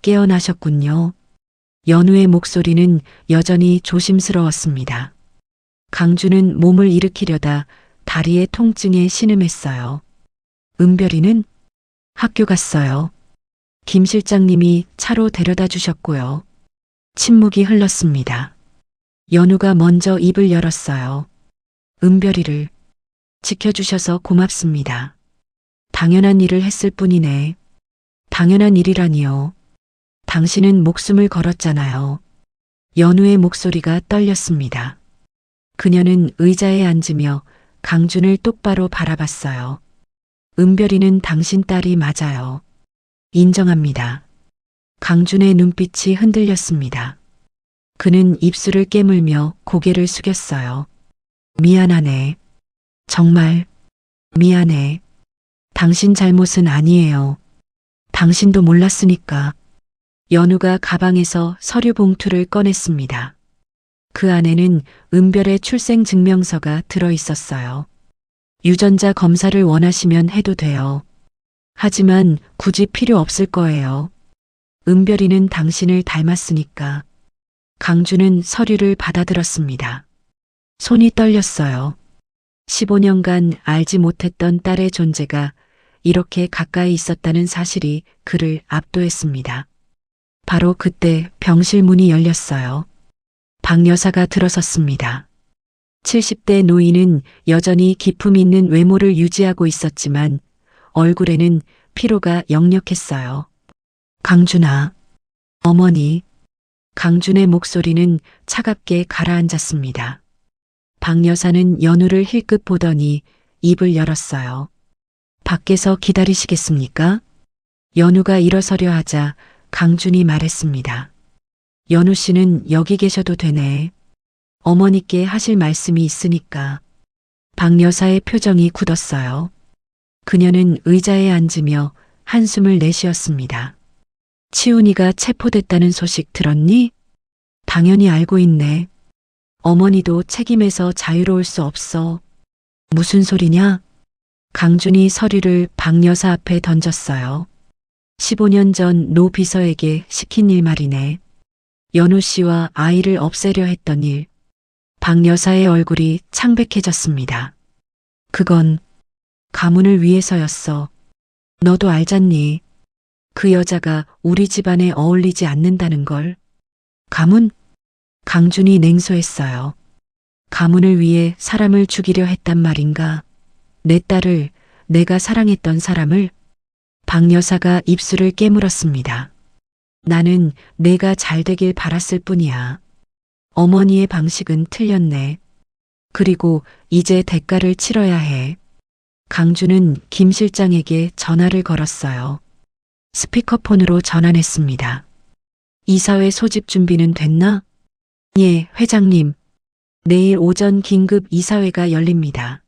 깨어나셨군요. 연우의 목소리는 여전히 조심스러웠습니다. 강주는 몸을 일으키려다 다리의 통증에 신음했어요. 은별이는? 학교 갔어요. 김 실장님이 차로 데려다 주셨고요. 침묵이 흘렀습니다. 연우가 먼저 입을 열었어요. 은별이를 지켜주셔서 고맙습니다. 당연한 일을 했을 뿐이네. 당연한 일이라니요. 당신은 목숨을 걸었잖아요. 연우의 목소리가 떨렸습니다. 그녀는 의자에 앉으며 강준을 똑바로 바라봤어요. 은별이는 당신 딸이 맞아요. 인정합니다. 강준의 눈빛이 흔들렸습니다. 그는 입술을 깨물며 고개를 숙였어요. 미안하네. 정말 미안해. 당신 잘못은 아니에요. 당신도 몰랐으니까. 연우가 가방에서 서류 봉투를 꺼냈습니다. 그 안에는 은별의 출생증명서가 들어 있었어요. 유전자 검사를 원하시면 해도 돼요. 하지만 굳이 필요 없을 거예요. 은별이는 당신을 닮았으니까. 강주는 서류를 받아들었습니다. 손이 떨렸어요. 15년간 알지 못했던 딸의 존재가 이렇게 가까이 있었다는 사실이 그를 압도했습니다. 바로 그때 병실 문이 열렸어요. 박 여사가 들어섰습니다. 70대 노인은 여전히 기품 있는 외모를 유지하고 있었지만 얼굴에는 피로가 역력했어요. 강준아, 어머니. 강준의 목소리는 차갑게 가라앉았습니다. 박 여사는 연우를 힐끗 보더니 입을 열었어요. 밖에서 기다리시겠습니까? 연우가 일어서려 하자 강준이 말했습니다. 연우 씨는 여기 계셔도 되네. 어머니께 하실 말씀이 있으니까. 박 여사의 표정이 굳었어요. 그녀는 의자에 앉으며 한숨을 내쉬었습니다. 치훈이가 체포됐다는 소식 들었니? 당연히 알고 있네. 어머니도 책임에서 자유로울 수 없어. 무슨 소리냐? 강준이 서류를 박 여사 앞에 던졌어요. 15년 전 노 비서에게 시킨 일 말이네. 연우 씨와 아이를 없애려 했던 일. 박 여사의 얼굴이 창백해졌습니다. 그건 가문을 위해서였어. 너도 알잖니. 그 여자가 우리 집안에 어울리지 않는다는 걸. 가문? 강준이 냉소했어요. 가문을 위해 사람을 죽이려 했단 말인가. 내 딸을, 내가 사랑했던 사람을. 박 여사가 입술을 깨물었습니다. 나는 내가 잘 되길 바랐을 뿐이야. 어머니의 방식은 틀렸네. 그리고 이제 대가를 치러야 해. 강준은 김 실장에게 전화를 걸었어요. 스피커폰으로 전환했습니다. 이사회 소집 준비는 됐나? 예, 회장님. 내일 오전 긴급 이사회가 열립니다.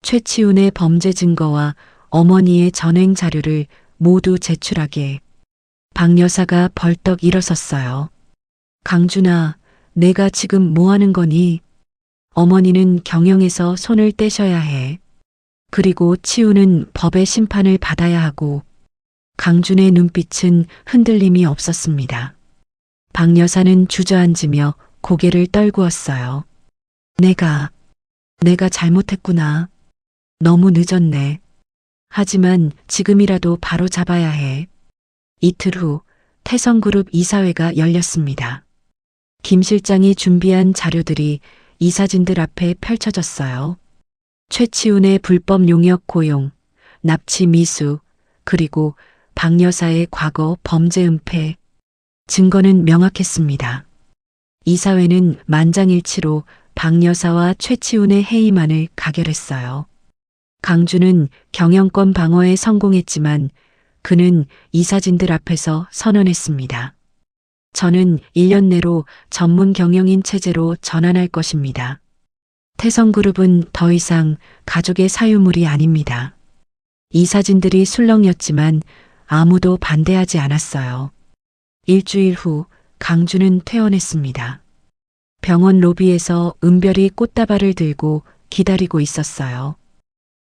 최치훈의 범죄 증거와 어머니의 전행 자료를 모두 제출하게. 박 여사가 벌떡 일어섰어요. 강준아, 내가 지금 뭐 하는 거니? 어머니는 경영에서 손을 떼셔야 해. 그리고 치우는 법의 심판을 받아야 하고. 강준의 눈빛은 흔들림이 없었습니다. 박 여사는 주저앉으며 고개를 떨구었어요. 내가 잘못했구나. 너무 늦었네. 하지만 지금이라도 바로 잡아야 해. 이틀 후 태성그룹 이사회가 열렸습니다. 김 실장이 준비한 자료들이 이사진들 앞에 펼쳐졌어요. 최치훈의 불법 용역 고용, 납치 미수, 그리고 박 여사의 과거 범죄 은폐. 증거는 명확했습니다. 이사회는 만장일치로 박 여사와 최치훈의 해임안을 가결했어요. 강준은 경영권 방어에 성공했지만 그는 이사진들 앞에서 선언했습니다. 저는 1년 내로 전문 경영인 체제로 전환할 것입니다. 태성그룹은 더 이상 가족의 사유물이 아닙니다. 이사진들이 술렁였지만 아무도 반대하지 않았어요. 일주일 후 강준은 퇴원했습니다. 병원 로비에서 은별이 꽃다발을 들고 기다리고 있었어요.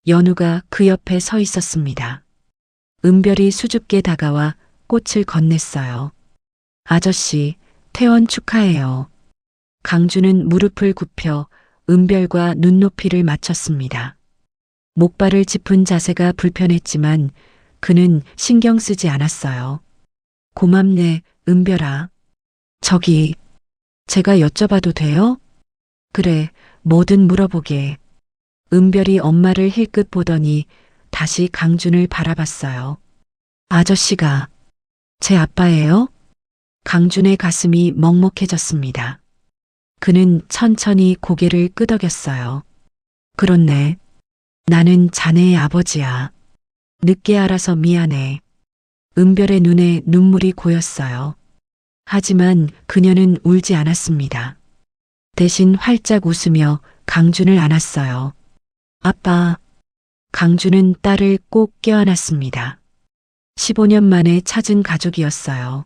연우가 그 옆에 서 있었습니다. 은별이 수줍게 다가와 꽃을 건넸어요. 아저씨, 퇴원 축하해요. 강준은 무릎을 굽혀 은별과 눈높이를 맞췄습니다. 목발을 짚은 자세가 불편했지만 그는 신경 쓰지 않았어요. 고맙네, 은별아. 저기, 제가 여쭤봐도 돼요? 그래, 뭐든 물어보게. 은별이 엄마를 힐끗 보더니 다시 강준을 바라봤어요. 아저씨가 제 아빠예요? 강준의 가슴이 먹먹해졌습니다. 그는 천천히 고개를 끄덕였어요. 그렇네. 나는 자네의 아버지야. 늦게 알아서 미안해. 은별의 눈에 눈물이 고였어요. 하지만 그녀는 울지 않았습니다. 대신 활짝 웃으며 강준을 안았어요. 아빠. 강준은 딸을 꼭 껴안았습니다. 15년 만에 찾은 가족이었어요.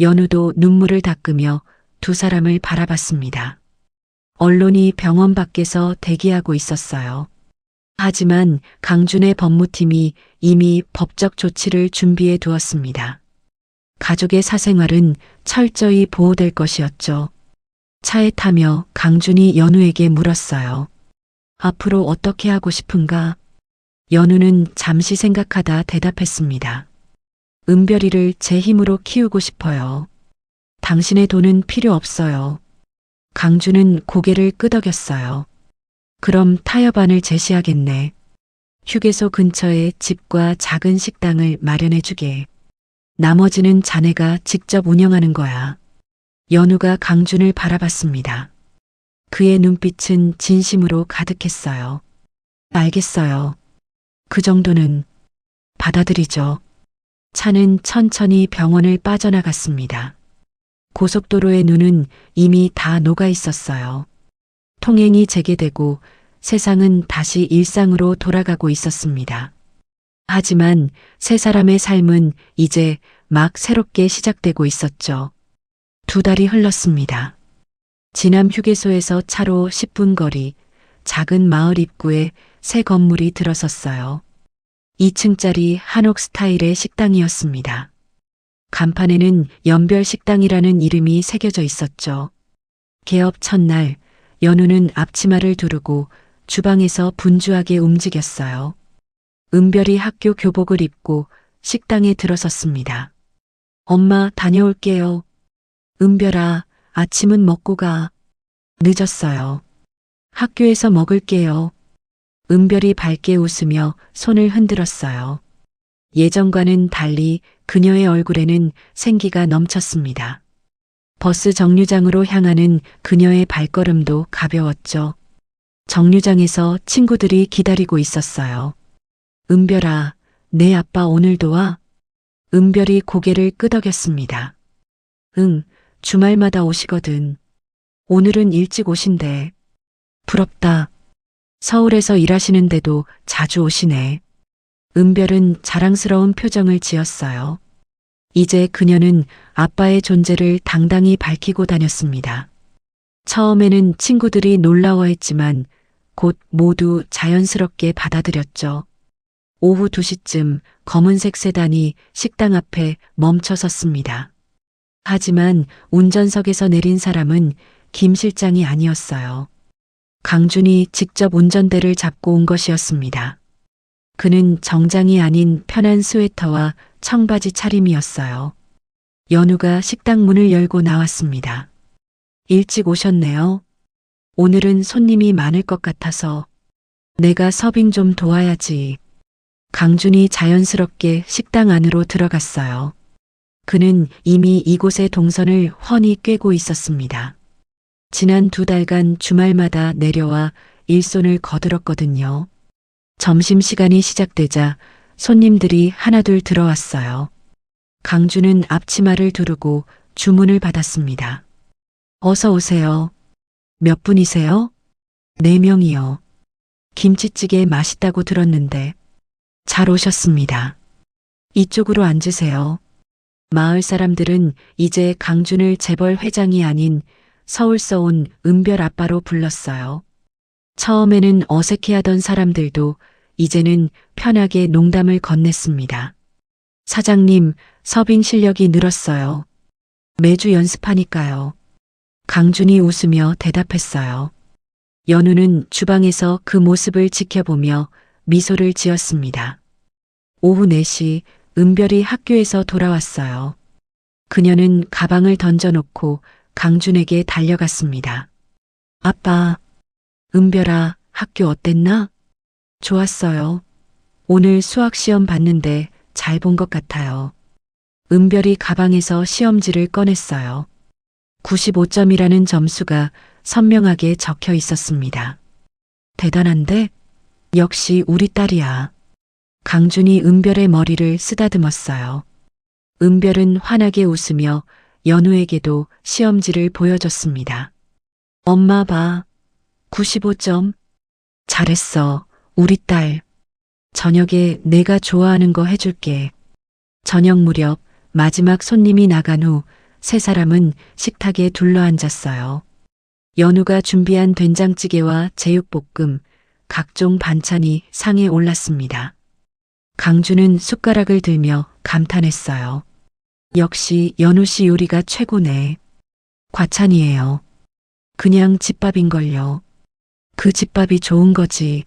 연우도 눈물을 닦으며 두 사람을 바라봤습니다. 언론이 병원 밖에서 대기하고 있었어요. 하지만 강준의 법무팀이 이미 법적 조치를 준비해 두었습니다. 가족의 사생활은 철저히 보호될 것이었죠. 차에 타며 강준이 연우에게 물었어요. 앞으로 어떻게 하고 싶은가? 연우는 잠시 생각하다 대답했습니다. 은별이를 제 힘으로 키우고 싶어요. 당신의 돈은 필요 없어요. 강준은 고개를 끄덕였어요. 그럼 타협안을 제시하겠네. 휴게소 근처에 집과 작은 식당을 마련해 주게. 나머지는 자네가 직접 운영하는 거야. 연우가 강준을 바라봤습니다. 그의 눈빛은 진심으로 가득했어요. 알겠어요. 그 정도는 받아들이죠. 차는 천천히 병원을 빠져나갔습니다. 고속도로의 눈은 이미 다 녹아 있었어요. 통행이 재개되고 세상은 다시 일상으로 돌아가고 있었습니다. 하지만 세 사람의 삶은 이제 막 새롭게 시작되고 있었죠. 2달이 흘렀습니다. 지남 휴게소에서 차로 10분 거리, 작은 마을 입구에 새 건물이 들어섰어요. 2층짜리 한옥 스타일의 식당이었습니다. 간판에는 연별식당이라는 이름이 새겨져 있었죠. 개업 첫날, 연우는 앞치마를 두르고 주방에서 분주하게 움직였어요. 은별이 학교 교복을 입고 식당에 들어섰습니다. 엄마, 다녀올게요. 은별아, 아침은 먹고 가. 늦었어요. 학교에서 먹을게요. 은별이 밝게 웃으며 손을 흔들었어요. 예전과는 달리 그녀의 얼굴에는 생기가 넘쳤습니다. 버스 정류장으로 향하는 그녀의 발걸음도 가벼웠죠. 정류장에서 친구들이 기다리고 있었어요. 은별아, 내 아빠 오늘도 와? 은별이 고개를 끄덕였습니다. 응, 주말마다 오시거든. 오늘은 일찍 오신대. 부럽다. 서울에서 일하시는데도 자주 오시네. 은별은 자랑스러운 표정을 지었어요. 이제 그녀는 아빠의 존재를 당당히 밝히고 다녔습니다. 처음에는 친구들이 놀라워했지만 곧 모두 자연스럽게 받아들였죠. 오후 2시쯤 검은색 세단이 식당 앞에 멈춰 섰습니다. 하지만 운전석에서 내린 사람은 김 실장이 아니었어요. 강준이 직접 운전대를 잡고 온 것이었습니다. 그는 정장이 아닌 편한 스웨터와 청바지 차림이었어요. 연우가 식당 문을 열고 나왔습니다. 일찍 오셨네요. 오늘은 손님이 많을 것 같아서 내가 서빙 좀 도와야지. 강준이 자연스럽게 식당 안으로 들어갔어요. 그는 이미 이곳의 동선을 훤히 꿰고 있었습니다. 지난 2달간 주말마다 내려와 일손을 거들었거든요. 점심시간이 시작되자 손님들이 하나둘 들어왔어요. 강준은 앞치마를 두르고 주문을 받았습니다. 어서 오세요. 몇 분이세요? 4명이요. 김치찌개 맛있다고 들었는데. 잘 오셨습니다. 이쪽으로 앉으세요. 마을 사람들은 이제 강준을 재벌 회장이 아닌 서울서 온 은별 아빠로 불렀어요. 처음에는 어색해하던 사람들도 이제는 편하게 농담을 건넸습니다. 사장님, 서빙 실력이 늘었어요. 매주 연습하니까요. 강준이 웃으며 대답했어요. 연우는 주방에서 그 모습을 지켜보며 미소를 지었습니다. 오후 4시 은별이 학교에서 돌아왔어요. 그녀는 가방을 던져놓고 강준에게 달려갔습니다. 아빠, 은별아, 학교 어땠나? 좋았어요. 오늘 수학 시험 봤는데 잘 본 것 같아요. 은별이 가방에서 시험지를 꺼냈어요. 95점이라는 점수가 선명하게 적혀 있었습니다. 대단한데? 역시 우리 딸이야. 강준이 은별의 머리를 쓰다듬었어요. 은별은 환하게 웃으며 연우에게도 시험지를 보여줬습니다. 엄마 봐. 95점. 잘했어. 우리 딸. 저녁에 내가 좋아하는 거 해줄게. 저녁 무렵 마지막 손님이 나간 후 3사람은 식탁에 둘러앉았어요. 연우가 준비한 된장찌개와 제육볶음, 각종 반찬이 상에 올랐습니다. 강준은 숟가락을 들며 감탄했어요. 역시 연우 씨 요리가 최고네. 과찬이에요. 그냥 집밥인걸요. 그 집밥이 좋은 거지.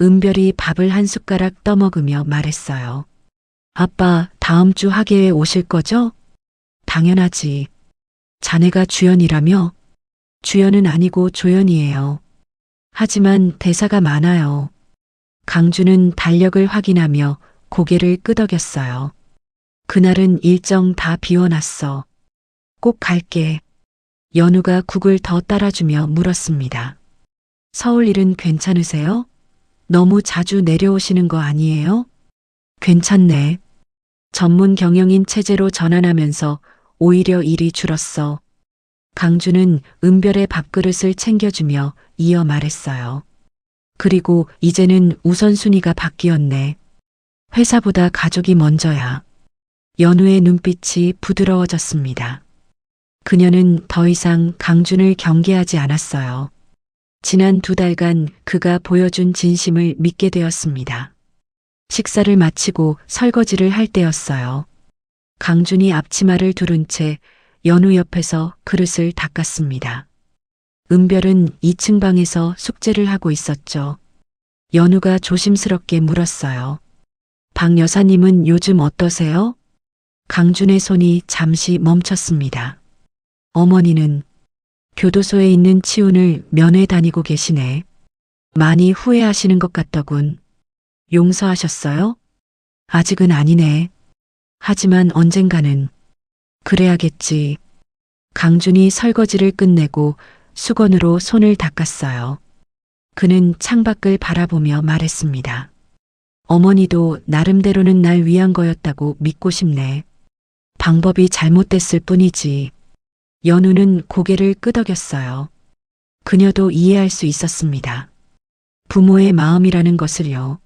은별이 밥을 한 숟가락 떠먹으며 말했어요. 아빠, 다음 주 학예회 오실 거죠? 당연하지. 자네가 주연이라며? 주연은 아니고 조연이에요. 하지만 대사가 많아요. 강준은 달력을 확인하며 고개를 끄덕였어요. 그날은 일정 다 비워놨어. 꼭 갈게. 연우가 국을 더 따라주며 물었습니다. 서울 일은 괜찮으세요? 너무 자주 내려오시는 거 아니에요? 괜찮네. 전문 경영인 체제로 전환하면서 오히려 일이 줄었어. 강준은 은별의 밥그릇을 챙겨주며 이어 말했어요. 그리고 이제는 우선순위가 바뀌었네. 회사보다 가족이 먼저야. 연우의 눈빛이 부드러워졌습니다. 그녀는 더 이상 강준을 경계하지 않았어요. 지난 2달간 그가 보여준 진심을 믿게 되었습니다. 식사를 마치고 설거지를 할 때였어요. 강준이 앞치마를 두른 채 연우 옆에서 그릇을 닦았습니다. 은별은 2층 방에서 숙제를 하고 있었죠. 연우가 조심스럽게 물었어요. 박 여사님은 요즘 어떠세요? 강준의 손이 잠시 멈췄습니다. 어머니는 교도소에 있는 치훈을 면회 다니고 계시네. 많이 후회하시는 것 같더군. 용서하셨어요? 아직은 아니네. 하지만 언젠가는. 그래야겠지. 강준이 설거지를 끝내고 수건으로 손을 닦았어요. 그는 창밖을 바라보며 말했습니다. 어머니도 나름대로는 날 위한 거였다고 믿고 싶네. 방법이 잘못됐을 뿐이지. 연우는 고개를 끄덕였어요. 그녀도 이해할 수 있었습니다. 부모의 마음이라는 것을요.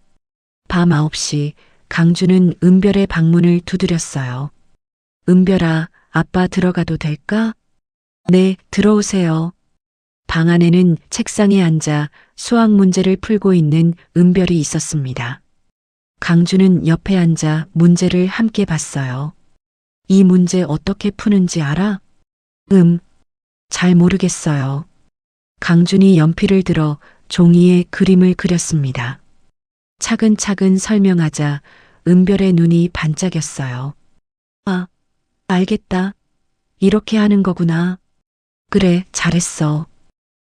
밤 9시 강주는 은별의 방문을 두드렸어요. 은별아, 아빠 들어가도 될까? 네, 들어오세요. 방 안에는 책상에 앉아 수학 문제를 풀고 있는 은별이 있었습니다. 강주는 옆에 앉아 문제를 함께 봤어요. 이 문제 어떻게 푸는지 알아? 잘 모르겠어요. 강준이 연필을 들어 종이에 그림을 그렸습니다. 차근차근 설명하자 은별의 눈이 반짝였어요. 아, 알겠다. 이렇게 하는 거구나. 그래, 잘했어.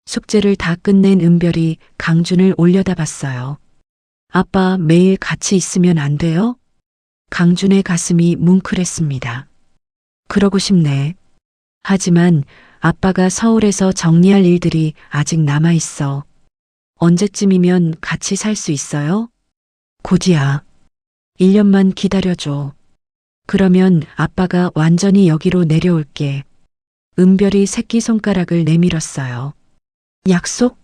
숙제를 다 끝낸 은별이 강준을 올려다봤어요. 아빠 매일 같이 있으면 안 돼요? 강준의 가슴이 뭉클했습니다. 그러고 싶네. 하지만 아빠가 서울에서 정리할 일들이 아직 남아 있어. 언제쯤이면 같이 살 수 있어요? 곧이야. 1년만 기다려줘. 그러면 아빠가 완전히 여기로 내려올게. 은별이 새끼손가락을 내밀었어요. 약속?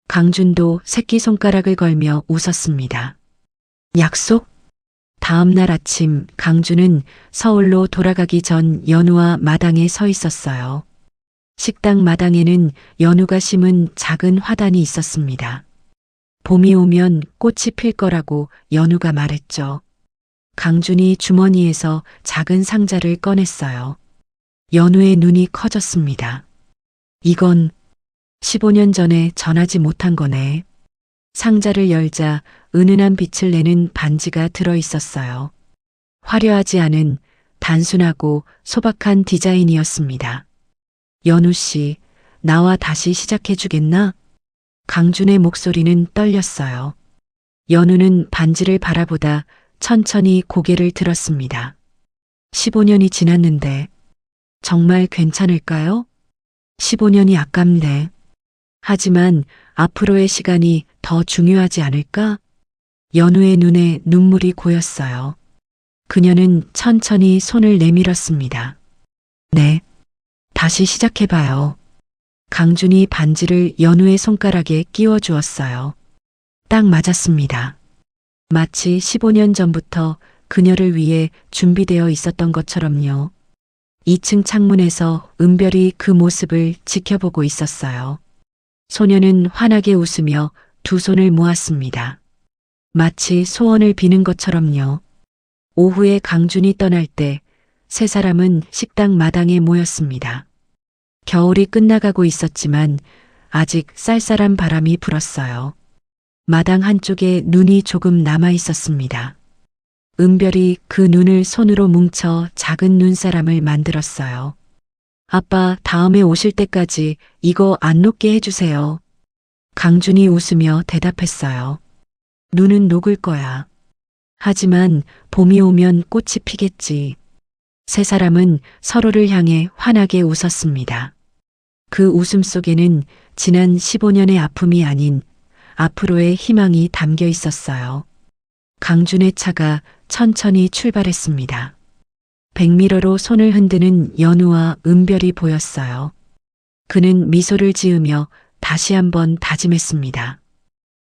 강준도 새끼손가락을 걸며 웃었습니다. 약속? 다음 날 아침 강준은 서울로 돌아가기 전 연우와 마당에 서 있었어요. 식당 마당에는 연우가 심은 작은 화단이 있었습니다. 봄이 오면 꽃이 필 거라고 연우가 말했죠. 강준이 주머니에서 작은 상자를 꺼냈어요. 연우의 눈이 커졌습니다. 이건 15년 전에 전하지 못한 거네. 상자를 열자 은은한 빛을 내는 반지가 들어 있었어요. 화려하지 않은 단순하고 소박한 디자인이었습니다. 연우 씨, 나와 다시 시작해 주겠나? 강준의 목소리는 떨렸어요. 연우는 반지를 바라보다 천천히 고개를 들었습니다. 15년이 지났는데 정말 괜찮을까요? 15년이 아깝네. 하지만 앞으로의 시간이 더 중요하지 않을까? 연우의 눈에 눈물이 고였어요. 그녀는 천천히 손을 내밀었습니다. 네, 다시 시작해봐요. 강준이 반지를 연우의 손가락에 끼워 주었어요. 딱 맞았습니다. 마치 15년 전부터 그녀를 위해 준비되어 있었던 것처럼요. 2층 창문에서 은별이 그 모습을 지켜보고 있었어요. 소녀는 환하게 웃으며 두 손을 모았습니다. 마치 소원을 비는 것처럼요. 오후에 강준이 떠날 때 세 사람은 식당 마당에 모였습니다. 겨울이 끝나가고 있었지만 아직 쌀쌀한 바람이 불었어요. 마당 한쪽에 눈이 조금 남아 있었습니다. 은별이 그 눈을 손으로 뭉쳐 작은 눈사람을 만들었어요. 아빠 다음에 오실 때까지 이거 안 녹게 해주세요. 강준이 웃으며 대답했어요. 눈은 녹을 거야. 하지만 봄이 오면 꽃이 피겠지. 세 사람은 서로를 향해 환하게 웃었습니다. 그 웃음 속에는 지난 15년의 아픔이 아닌 앞으로의 희망이 담겨 있었어요. 강준의 차가 천천히 출발했습니다. 백미러로 손을 흔드는 연우와 은별이 보였어요. 그는 미소를 지으며 다시 한번 다짐했습니다.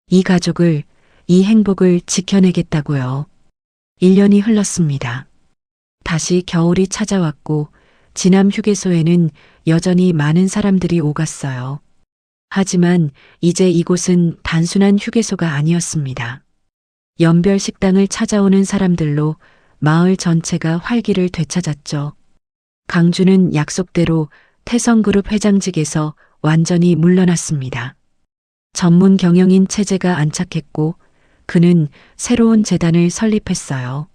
이 가족을, 이 행복을 지켜내겠다고요. 1년이 흘렀습니다. 다시 겨울이 찾아왔고 지남 휴게소에는 여전히 많은 사람들이 오갔어요. 하지만 이제 이곳은 단순한 휴게소가 아니었습니다. 연별 식당을 찾아오는 사람들로 마을 전체가 활기를 되찾았죠. 강주는 약속대로 태성그룹 회장직에서 완전히 물러났습니다. 전문 경영인 체제가 안착했고 그는 새로운 재단을 설립했어요.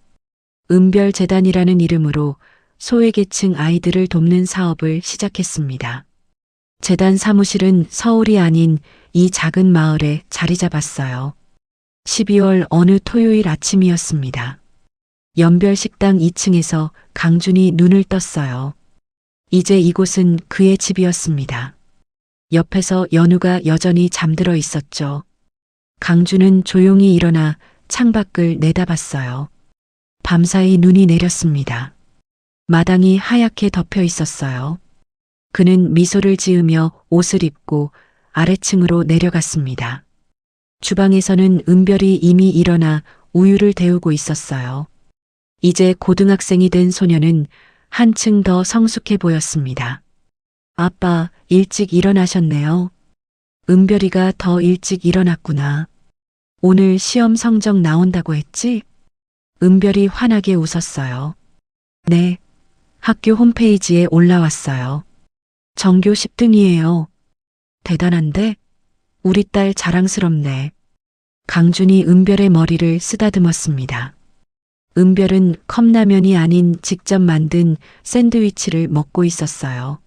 은별재단이라는 이름으로 소외계층 아이들을 돕는 사업을 시작했습니다. 재단 사무실은 서울이 아닌 이 작은 마을에 자리 잡았어요. 12월 어느 토요일 아침이었습니다. 연별식당 2층에서 강준이 눈을 떴어요. 이제 이곳은 그의 집이었습니다. 옆에서 연우가 여전히 잠들어 있었죠. 강준은 조용히 일어나 창밖을 내다봤어요. 밤사이 눈이 내렸습니다. 마당이 하얗게 덮여 있었어요. 그는 미소를 지으며 옷을 입고 아래층으로 내려갔습니다. 주방에서는 은별이 이미 일어나 우유를 데우고 있었어요. 이제 고등학생이 된 소녀는 한층 더 성숙해 보였습니다. 아빠, 일찍 일어나셨네요. 은별이가 더 일찍 일어났구나. 오늘 시험 성적 나온다고 했지? 은별이 환하게 웃었어요. 네, 학교 홈페이지에 올라왔어요. 전교 10등이에요. 대단한데? 우리 딸 자랑스럽네. 강준이 은별의 머리를 쓰다듬었습니다. 은별은 컵라면이 아닌 직접 만든 샌드위치를 먹고 있었어요.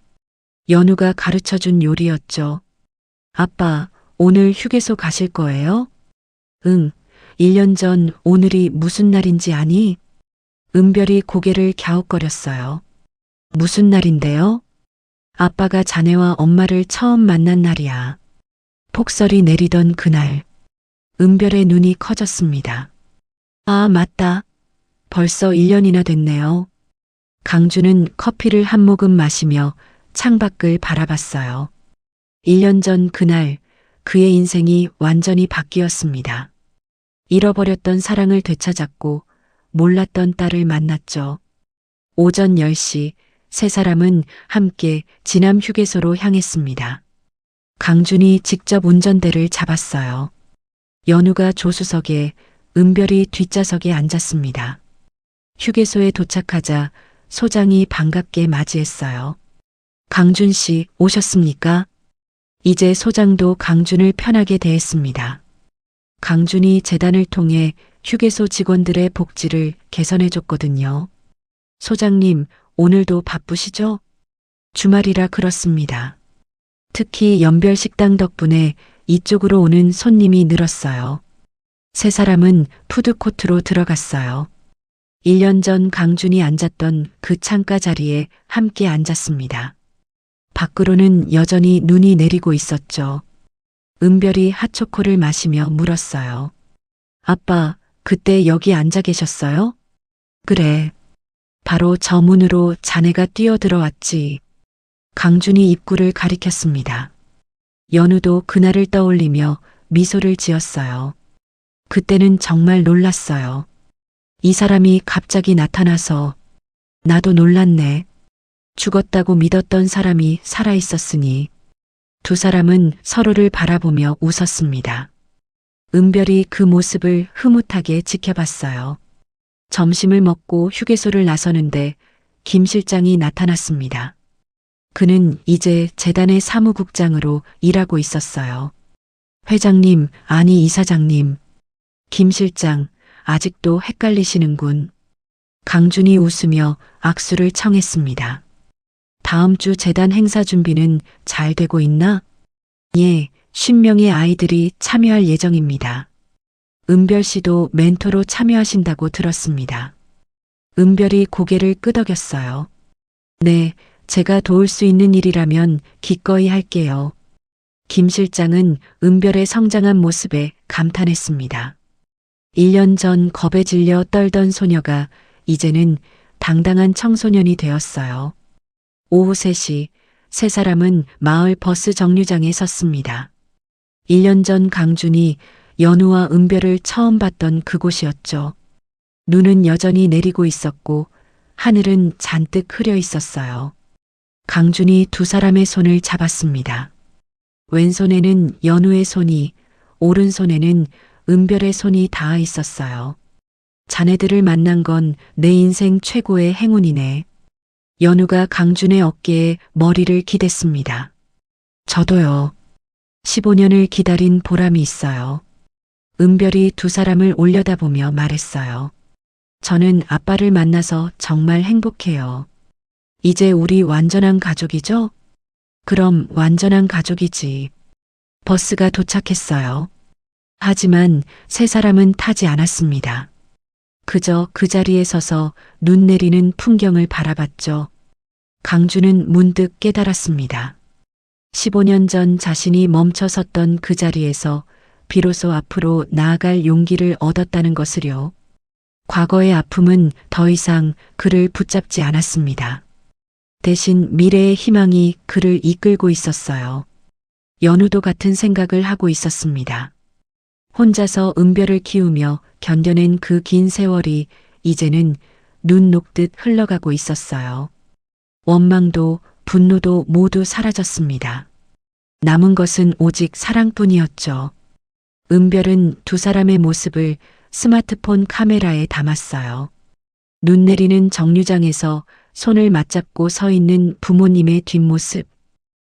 연우가 가르쳐준 요리였죠. 아빠, 오늘 휴게소 가실 거예요? 응, 1년 전 오늘이 무슨 날인지 아니? 은별이 고개를 갸웃거렸어요. 무슨 날인데요? 아빠가 자네와 엄마를 처음 만난 날이야. 폭설이 내리던 그날, 은별의 눈이 커졌습니다. 아, 맞다. 벌써 1년이나 됐네요. 강주는 커피를 한 모금 마시며 창밖을 바라봤어요. 1년 전 그날 그의 인생이 완전히 바뀌었습니다. 잃어버렸던 사랑을 되찾았고 몰랐던 딸을 만났죠. 오전 10시 세 사람은 함께 지남 휴게소로 향했습니다. 강준이 직접 운전대를 잡았어요. 연우가 조수석에, 은별이 뒷좌석에 앉았습니다. 휴게소에 도착하자 소장이 반갑게 맞이했어요. 강준 씨 오셨습니까? 이제 소장도 강준을 편하게 대했습니다. 강준이 재단을 통해 휴게소 직원들의 복지를 개선해 줬거든요. 소장님, 오늘도 바쁘시죠? 주말이라 그렇습니다. 특히 연별 식당 덕분에 이쪽으로 오는 손님이 늘었어요. 세 사람은 푸드코트로 들어갔어요. 1년 전 강준이 앉았던 그 창가 자리에 함께 앉았습니다. 밖으로는 여전히 눈이 내리고 있었죠. 은별이 핫초코를 마시며 물었어요. 아빠, 그때 여기 앉아 계셨어요? 그래. 바로 저 문으로 자네가 뛰어들어왔지. 강준이 입구를 가리켰습니다. 연우도 그날을 떠올리며 미소를 지었어요. 그때는 정말 놀랐어요. 이 사람이 갑자기 나타나서 나도 놀랐네. 죽었다고 믿었던 사람이 살아있었으니. 두 사람은 서로를 바라보며 웃었습니다. 은별이 그 모습을 흐뭇하게 지켜봤어요. 점심을 먹고 휴게소를 나서는데 김 실장이 나타났습니다. 그는 이제 재단의 사무국장으로 일하고 있었어요. 회장님, 아니 이사장님. 김 실장, 아직도 헷갈리시는군. 강준이 웃으며 악수를 청했습니다. 다음 주 재단 행사 준비는 잘 되고 있나? 예, 50명의 아이들이 참여할 예정입니다. 은별 씨도 멘토로 참여하신다고 들었습니다. 은별이 고개를 끄덕였어요. 네, 제가 도울 수 있는 일이라면 기꺼이 할게요. 김 실장은 은별의 성장한 모습에 감탄했습니다. 1년 전 겁에 질려 떨던 소녀가 이제는 당당한 청소년이 되었어요. 오후 3시 세 사람은 마을 버스 정류장에 섰습니다. 1년 전 강준이 연우와 은별을 처음 봤던 그곳이었죠. 눈은 여전히 내리고 있었고 하늘은 잔뜩 흐려 있었어요. 강준이 두 사람의 손을 잡았습니다. 왼손에는 연우의 손이, 오른손에는 은별의 손이 닿아 있었어요. 자네들을 만난 건 내 인생 최고의 행운이네. 연우가 강준의 어깨에 머리를 기댔습니다. 저도요. 15년을 기다린 보람이 있어요. 은별이 두 사람을 올려다보며 말했어요. 저는 아빠를 만나서 정말 행복해요. 이제 우리 완전한 가족이죠? 그럼 완전한 가족이지. 버스가 도착했어요. 하지만 세 사람은 타지 않았습니다. 그저 그 자리에 서서 눈 내리는 풍경을 바라봤죠. 강준은 문득 깨달았습니다. 15년 전 자신이 멈춰 섰던 그 자리에서 비로소 앞으로 나아갈 용기를 얻었다는 것을요. 과거의 아픔은 더 이상 그를 붙잡지 않았습니다. 대신 미래의 희망이 그를 이끌고 있었어요. 연우도 같은 생각을 하고 있었습니다. 혼자서 은별을 키우며 견뎌낸 그 긴 세월이 이제는 눈 녹듯 흘러가고 있었어요. 원망도 분노도 모두 사라졌습니다. 남은 것은 오직 사랑뿐이었죠. 은별은 두 사람의 모습을 스마트폰 카메라에 담았어요. 눈 내리는 정류장에서 손을 맞잡고 서 있는 부모님의 뒷모습.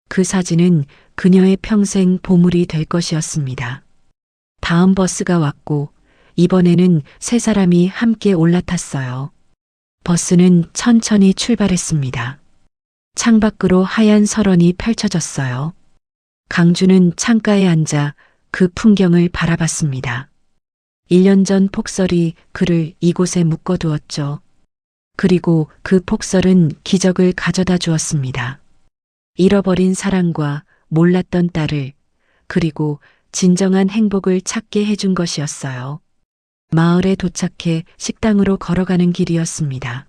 그 사진은 그녀의 평생 보물이 될 것이었습니다. 다음 버스가 왔고 이번에는 세 사람이 함께 올라탔어요. 버스는 천천히 출발했습니다. 창밖으로 하얀 설원이 펼쳐졌어요. 강주는 창가에 앉아 그 풍경을 바라봤습니다. 1년 전 폭설이 그를 이곳에 묶어두었죠. 그리고 그 폭설은 기적을 가져다 주었습니다. 잃어버린 사랑과 몰랐던 딸을, 그리고 진정한 행복을 찾게 해준 것이었어요. 마을에 도착해 식당으로 걸어가는 길이었습니다.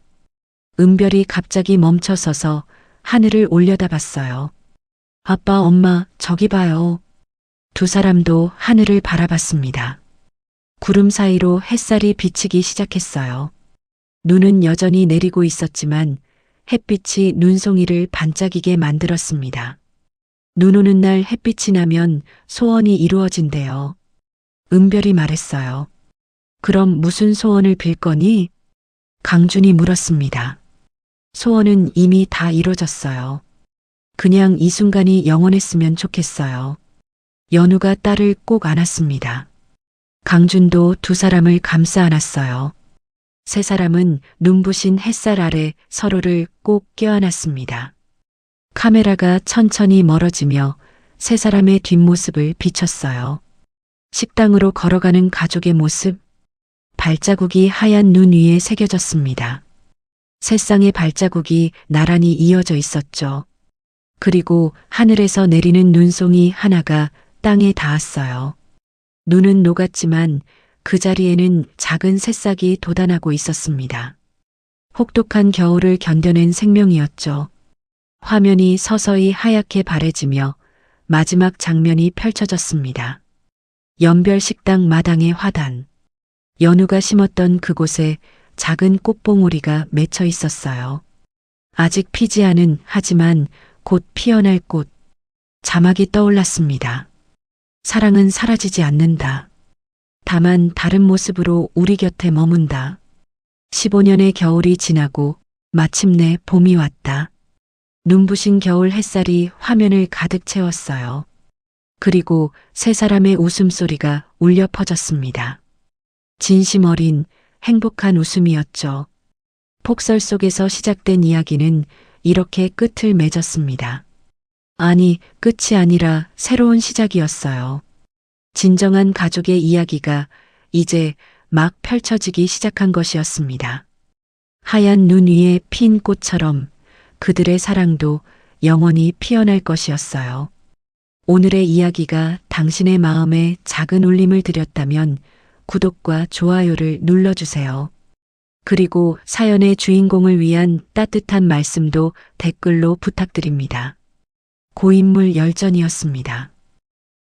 은별이 갑자기 멈춰서서 하늘을 올려다봤어요. 아빠, 엄마, 저기 봐요. 두 사람도 하늘을 바라봤습니다. 구름 사이로 햇살이 비치기 시작했어요. 눈은 여전히 내리고 있었지만 햇빛이 눈송이를 반짝이게 만들었습니다. 눈 오는 날 햇빛이 나면 소원이 이루어진대요. 은별이 말했어요. 그럼 무슨 소원을 빌 거니? 강준이 물었습니다. 소원은 이미 다 이루어졌어요. 그냥 이 순간이 영원했으면 좋겠어요. 연우가 딸을 꼭 안았습니다. 강준도 두 사람을 감싸 안았어요. 세 사람은 눈부신 햇살 아래 서로를 꼭 껴안았습니다. 카메라가 천천히 멀어지며 세 사람의 뒷모습을 비췄어요. 식당으로 걸어가는 가족의 모습, 발자국이 하얀 눈 위에 새겨졌습니다. 세 쌍의 발자국이 나란히 이어져 있었죠. 그리고 하늘에서 내리는 눈송이 하나가 땅에 닿았어요. 눈은 녹았지만 그 자리에는 작은 새싹이 돋아나고 있었습니다. 혹독한 겨울을 견뎌낸 생명이었죠. 화면이 서서히 하얗게 바래지며 마지막 장면이 펼쳐졌습니다. 연별 식당 마당의 화단. 연우가 심었던 그곳에 작은 꽃봉오리가 맺혀 있었어요. 아직 피지 않은, 하지만 곧 피어날 꽃. 자막이 떠올랐습니다. 사랑은 사라지지 않는다. 다만 다른 모습으로 우리 곁에 머문다. 15년의 겨울이 지나고 마침내 봄이 왔다. 눈부신 겨울 햇살이 화면을 가득 채웠어요. 그리고 세 사람의 웃음소리가 울려 퍼졌습니다. 진심 어린 행복한 웃음이었죠. 폭설 속에서 시작된 이야기는 이렇게 끝을 맺었습니다. 아니, 끝이 아니라 새로운 시작이었어요. 진정한 가족의 이야기가 이제 막 펼쳐지기 시작한 것이었습니다. 하얀 눈 위에 핀 꽃처럼 그들의 사랑도 영원히 피어날 것이었어요. 오늘의 이야기가 당신의 마음에 작은 울림을 드렸다면 구독과 좋아요를 눌러주세요. 그리고 사연의 주인공을 위한 따뜻한 말씀도 댓글로 부탁드립니다. 고인물 열전이었습니다.